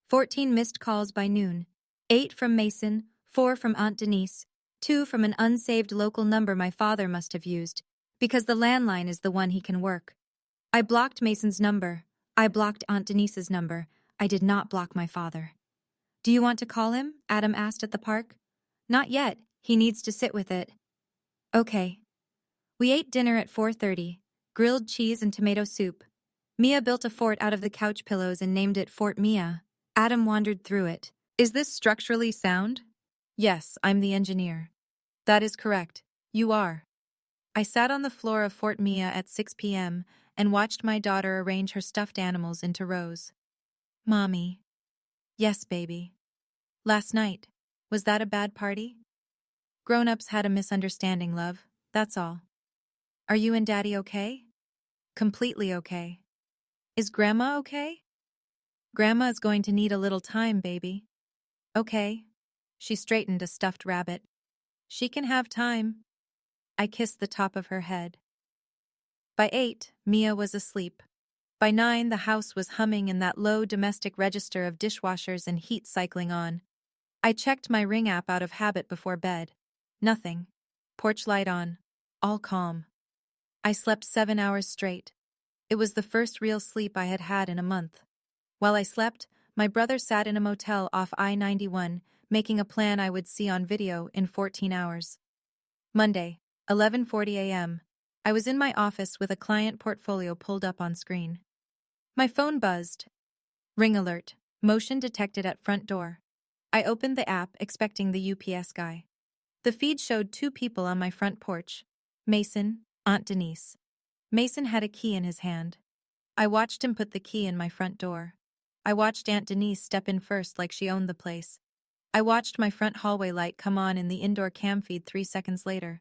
14 missed calls by noon. 8 from Mason, 4 from Aunt Denise, 2 from an unsaved local number my father must have used, because the landline is the one he can work. I blocked Mason's number. I blocked Aunt Denise's number. I did not block my father. Do you want to call him? Adam asked at the park. Not yet. He needs to sit with it. Okay. We ate dinner at 4:30, grilled cheese and tomato soup. Mia built a fort out of the couch pillows and named it Fort Mia. Adam wandered through it. Is this structurally sound? Yes, I'm the engineer. That is correct. You are. I sat on the floor of Fort Mia at 6 p.m. and watched my daughter arrange her stuffed animals into rows. Mommy. Yes, baby. Last night. Was that a bad party? Grown-ups had a misunderstanding, love. That's all. Are you and Daddy okay? Completely okay. Is Grandma okay? Grandma is going to need a little time, baby. Okay. She straightened a stuffed rabbit. She can have time. I kissed the top of her head. By 8, Mia was asleep. By 9, the house was humming in that low domestic register of dishwashers and heat cycling on. I checked my Ring app out of habit before bed. Nothing. Porch light on. All calm. I slept 7 hours straight. It was the first real sleep I had had in a month. While I slept, my brother sat in a motel off I-91, making a plan I would see on video in 14 hours. Monday, 11:40 a.m. I was in my office with a client portfolio pulled up on screen. My phone buzzed. Ring alert. Motion detected at front door. I opened the app, expecting the UPS guy. The feed showed 2 people on my front porch. Mason, Aunt Denise. Mason had a key in his hand. I watched him put the key in my front door. I watched Aunt Denise step in first like she owned the place. I watched my front hallway light come on in the indoor cam feed 3 seconds later.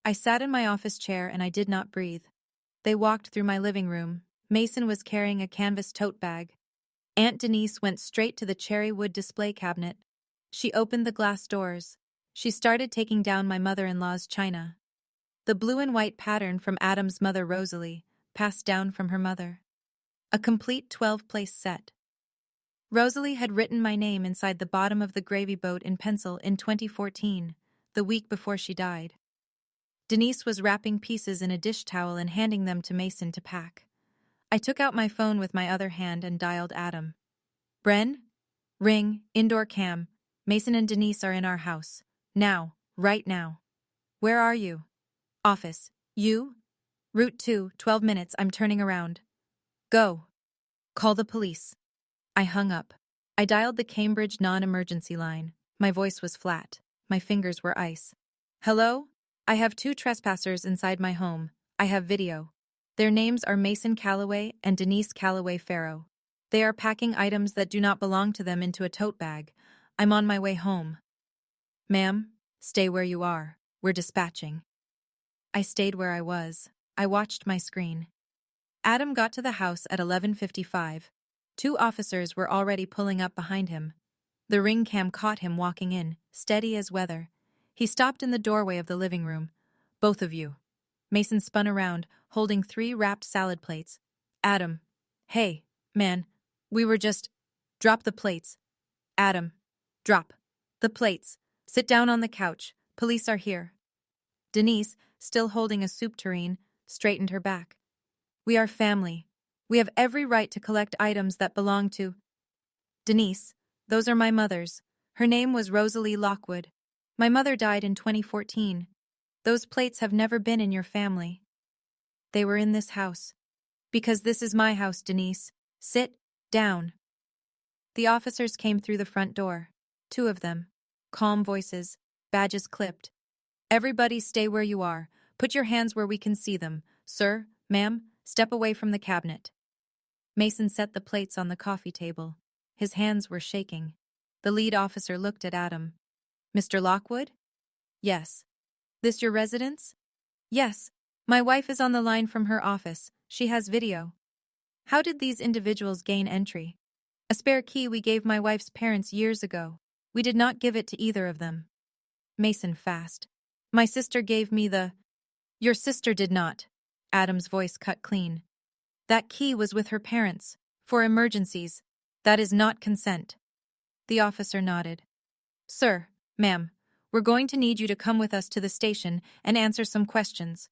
I sat in my office chair and I did not breathe. They walked through my living room. Mason was carrying a canvas tote bag. Aunt Denise went straight to the cherry wood display cabinet. She opened the glass doors. She started taking down my mother-in-law's china. The blue and white pattern from Adam's mother Rosalie, passed down from her mother. A complete 12-place set. Rosalie had written my name inside the bottom of the gravy boat in pencil in 2014, the week before she died. Denise was wrapping pieces in a dish towel and handing them to Mason to pack. I took out my phone with my other hand and dialed Adam. Bren? Ring, indoor cam. Mason and Denise are in our house. Now, right now. Where are you? Office. You? Route 2, 12 minutes, I'm turning around. Go. Call the police. I hung up. I dialed the Cambridge non-emergency line. My voice was flat. My fingers were ice. Hello? I have 2 trespassers inside my home. I have video. Their names are Mason Calloway and Denise Calloway Farrow. They are packing items that do not belong to them into a tote bag. I'm on my way home. Ma'am, stay where you are. We're dispatching. I stayed where I was. I watched my screen. Adam got to the house at 11:55. 2 officers were already pulling up behind him. The ring cam caught him walking in, steady as weather. He stopped in the doorway of the living room. Both of you. Mason spun around, holding 3 wrapped salad plates. Adam. Hey, man. We were just... Drop the plates. Adam. Drop. The plates. Sit down on the couch. Police are here. Denise, still holding a soup tureen, straightened her back. We are family. We have every right to collect items that belong to... Denise, those are my mother's. Her name was Rosalie Lockwood. My mother died in 2014. Those plates have never been in your family. They were in this house. Because this is my house, Denise. Sit down. The officers came through the front door. 2 of them. Calm voices, badges clipped. Everybody stay where you are. Put your hands where we can see them. Sir, ma'am, step away from the cabinet. Mason set the plates on the coffee table. His hands were shaking. The lead officer looked at Adam. Mr. Lockwood? Yes. This your residence? Yes. My wife is on the line from her office. She has video. How did these individuals gain entry? A spare key we gave my wife's parents years ago. We did not give it to either of them. Mason fast. My sister gave me the... Your sister did not. Adam's voice cut clean. That key was with her parents. For emergencies. That is not consent. The officer nodded. Sir, ma'am, we're going to need you to come with us to the station and answer some questions.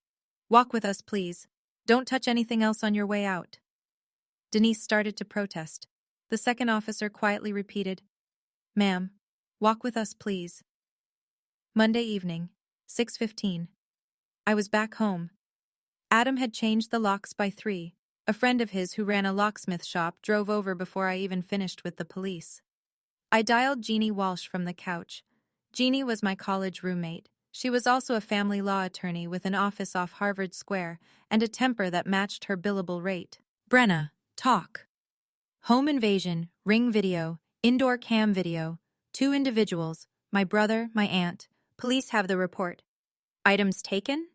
Walk with us, please. Don't touch anything else on your way out. Denise started to protest. The second officer quietly repeated, Ma'am, walk with us, please. Monday evening, 6:15. I was back home. Adam had changed the locks by 3. A friend of his who ran a locksmith shop drove over before I even finished with the police. I dialed Jeannie Walsh from the couch. Jeannie was my college roommate. She was also a family law attorney with an office off Harvard Square and a temper that matched her billable rate. Brenna, talk. Home invasion, ring video, indoor cam video, 2 individuals, my brother, my aunt. Police have the report. Items taken?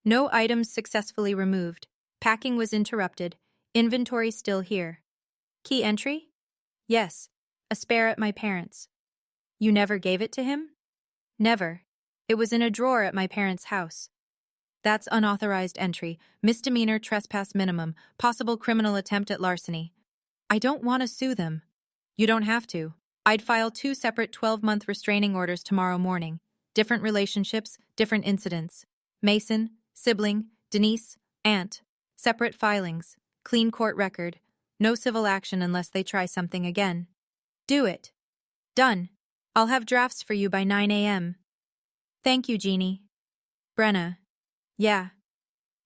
No items successfully removed. Packing was interrupted. Inventory still here. Key entry? Yes. A spare at my parents'. You never gave it to him? Never. It was in a drawer at my parents' house. That's unauthorized entry, misdemeanor trespass minimum, possible criminal attempt at larceny. I don't want to sue them. You don't have to. I'd file 2 separate 12-month restraining orders tomorrow morning. Different relationships, different incidents. Mason, sibling, Denise, aunt. Separate filings. Clean court record. No civil action unless they try something again. Do it. Done. I'll have drafts for you by 9 a.m. Thank you, Jeannie. Brenna. Yeah.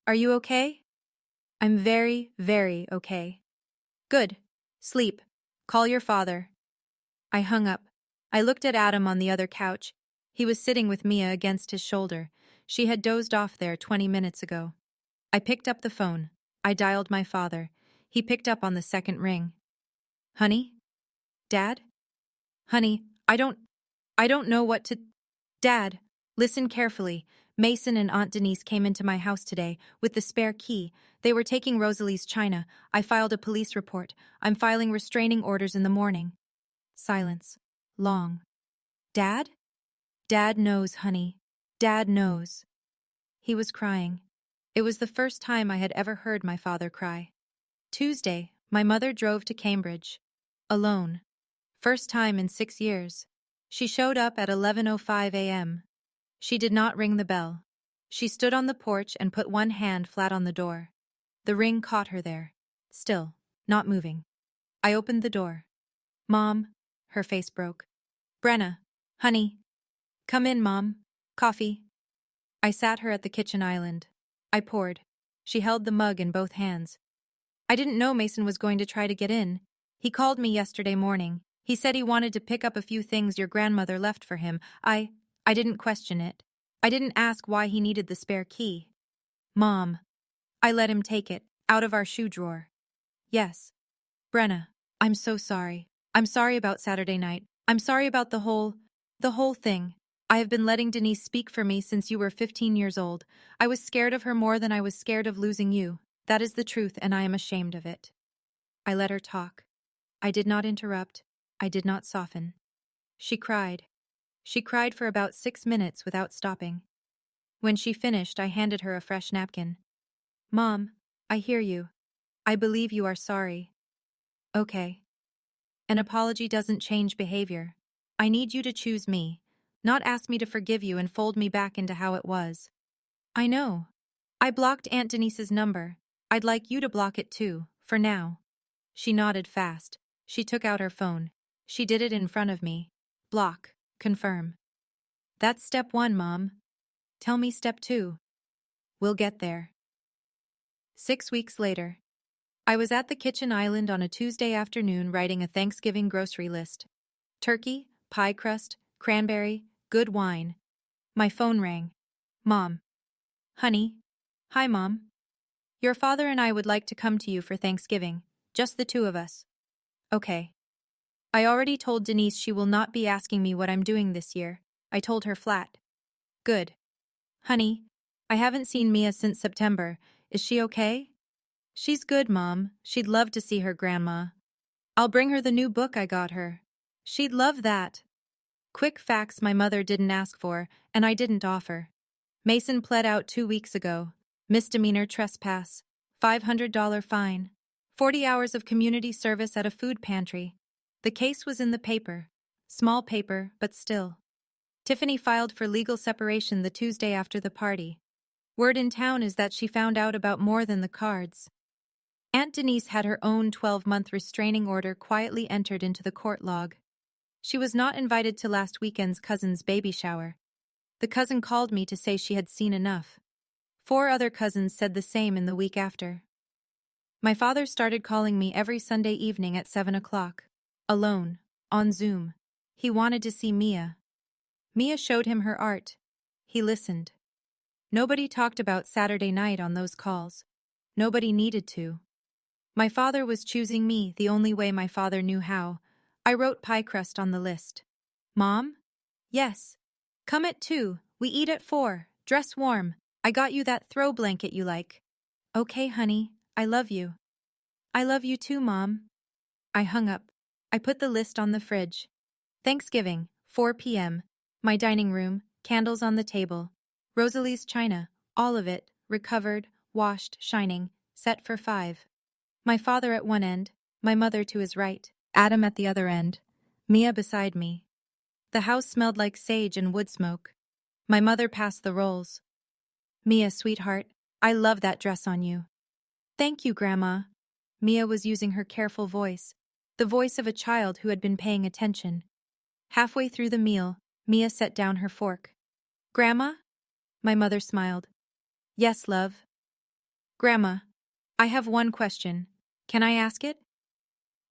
Are you okay? I'm very, very okay. Good. Sleep. Call your father. I hung up. I looked at Adam on the other couch. He was sitting with Mia against his shoulder. She had dozed off there 20 minutes ago. I picked up the phone. I dialed my father. He picked up on the second ring. Honey? Dad? Honey, I don't know what to... Dad, listen carefully. Mason and Aunt Denise came into my house today with the spare key. They were taking Rosalie's china. I filed a police report. I'm filing restraining orders in the morning. Silence. Long. Dad? Dad knows, honey. Dad knows. He was crying. It was the first time I had ever heard my father cry. Tuesday, my mother drove to Cambridge. Alone. First time in 6 years. She showed up at 11:05 a.m. She did not ring the bell. She stood on the porch and put one hand flat on the door. The ring caught her there. Still, not moving. I opened the door. Mom. Her face broke. Brenna. Honey. Come in, Mom. Coffee. I sat her at the kitchen island. I poured. She held the mug in both hands. I didn't know Mason was going to try to get in. He called me yesterday morning. He said he wanted to pick up a few things your grandmother left for him. I didn't question it. I didn't ask why he needed the spare key. Mom. I let him take it, out of our shoe drawer. Yes. Brenna, I'm so sorry. I'm sorry about Saturday night. I'm sorry about the whole thing. I have been letting Denise speak for me since you were 15 years old. I was scared of her more than I was scared of losing you. That is the truth, and I am ashamed of it. I let her talk. I did not interrupt. I did not soften. She cried. She cried for about 6 minutes without stopping. When she finished, I handed her a fresh napkin. Mom, I hear you. I believe you are sorry. Okay. An apology doesn't change behavior. I need you to choose me, not ask me to forgive you and fold me back into how it was. I know. I blocked Aunt Denise's number. I'd like you to block it too, for now. She nodded fast. She took out her phone. She did it in front of me. Block. Confirm. That's step 1, Mom. Tell me step 2. We'll get there. 6 weeks later. I was at the kitchen island on a Tuesday afternoon writing a Thanksgiving grocery list. Turkey, pie crust, cranberry, good wine. My phone rang. Mom. Honey. Hi, Mom. Your father and I would like to come to you for Thanksgiving. Just the two of us. Okay. I already told Denise she will not be asking me what I'm doing this year. I told her flat. Good. Honey, I haven't seen Mia since September. Is she okay? She's good, Mom. She'd love to see her grandma. I'll bring her the new book I got her. She'd love that. Quick facts my mother didn't ask for, and I didn't offer. Mason pled out 2 weeks ago. Misdemeanor trespass. $500 fine. 40 hours of community service at a food pantry. The case was in the paper. Small paper, but still. Tiffany filed for legal separation the Tuesday after the party. Word in town is that she found out about more than the cards. Aunt Denise had her own 12-month restraining order quietly entered into the court log. She was not invited to last weekend's cousin's baby shower. The cousin called me to say she had seen enough. 4 other cousins said the same in the week after. My father started calling me every Sunday evening at 7 o'clock. Alone, on Zoom. He wanted to see Mia. Mia showed him her art. He listened. Nobody talked about Saturday night on those calls. Nobody needed to. My father was choosing me the only way my father knew how. I wrote pie crust on the list. Mom? Yes. Come at 2. We eat at 4. Dress warm. I got you that throw blanket you like. Okay, honey. I love you. I love you too, Mom. I hung up. I put the list on the fridge. Thanksgiving, 4 p.m. My dining room, candles on the table. Rosalie's china, all of it, recovered, washed, shining, set for 5. My father at one end, my mother to his right, Adam at the other end, Mia beside me. The house smelled like sage and wood smoke. My mother passed the rolls. Mia, sweetheart, I love that dress on you. Thank you, Grandma. Mia was using her careful voice, the voice of a child who had been paying attention. Halfway through the meal, Mia set down her fork. Grandma? My mother smiled. Yes, love. Grandma, I have one question. Can I ask it?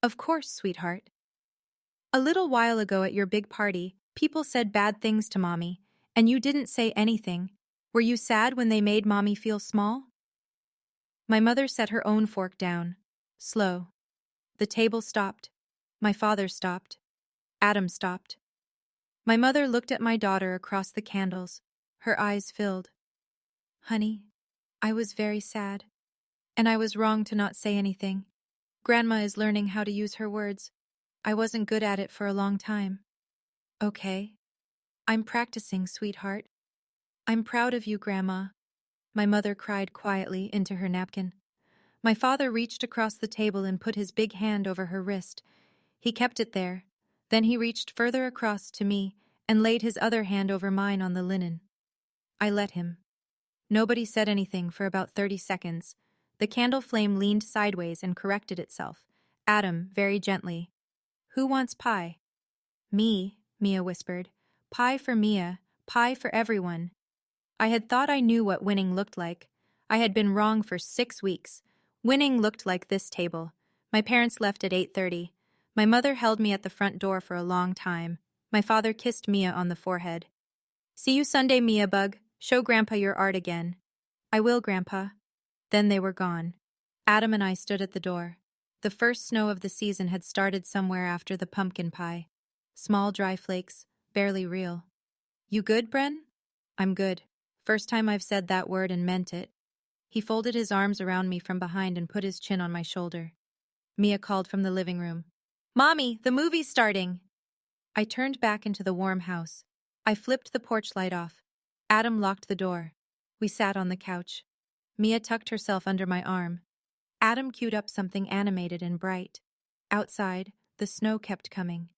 Of course, sweetheart. A little while ago at your big party, people said bad things to Mommy, and you didn't say anything. Were you sad when they made Mommy feel small? My mother set her own fork down. Slow. The table stopped. My father stopped. Adam stopped. My mother looked at my daughter across the candles. Her eyes filled. Honey, I was very sad. And I was wrong to not say anything. Grandma is learning how to use her words. I wasn't good at it for a long time. Okay. I'm practicing, sweetheart. I'm proud of you, Grandma. My mother cried quietly into her napkin. My father reached across the table and put his big hand over her wrist. He kept it there. Then he reached further across to me and laid his other hand over mine on the linen. I let him. Nobody said anything for about 30 seconds. The candle flame leaned sideways and corrected itself. Adam, very gently. Who wants pie? Me, Mia whispered. Pie for Mia, pie for everyone. I had thought I knew what winning looked like. I had been wrong for 6 weeks. Winning looked like this table. My parents left at 8:30. My mother held me at the front door for a long time. My father kissed Mia on the forehead. "See you Sunday, Mia Bug. Show Grandpa your art again." "I will, Grandpa." Then they were gone. Adam and I stood at the door. The first snow of the season had started somewhere after the pumpkin pie. Small dry flakes, barely real. "You good, Bren?" "I'm good. First time I've said that word and meant it." He folded his arms around me from behind and put his chin on my shoulder. Mia called from the living room. "Mommy, the movie's starting!" I turned back into the warm house. I flipped the porch light off. Adam locked the door. We sat on the couch. Mia tucked herself under my arm. Adam queued up something animated and bright. Outside, the snow kept coming.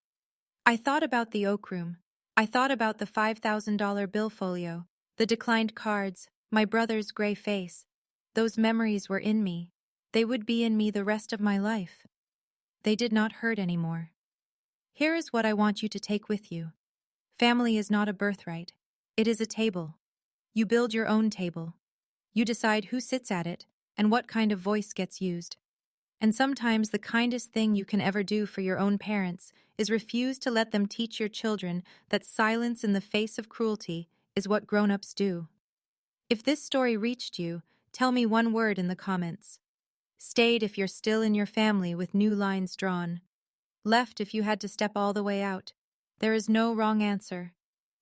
I thought about the oak room. I thought about the $5,000 billfolio, the declined cards, my brother's gray face. Those memories were in me. They would be in me the rest of my life. They did not hurt anymore. Here is what I want you to take with you. Family is not a birthright. It is a table. You build your own table. You decide who sits at it and what kind of voice gets used. And sometimes the kindest thing you can ever do for your own parents is refuse to let them teach your children that silence in the face of cruelty is what grown-ups do. If this story reached you, tell me one word in the comments. Stayed if you're still in your family with new lines drawn. Left if you had to step all the way out. There is no wrong answer.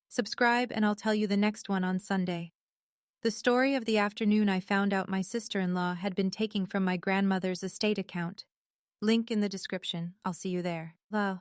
Subscribe and I'll tell you the next one on Sunday. The story of the afternoon I found out my sister-in-law had been taking from my grandmother's estate account. Link in the description. I'll see you there. Love.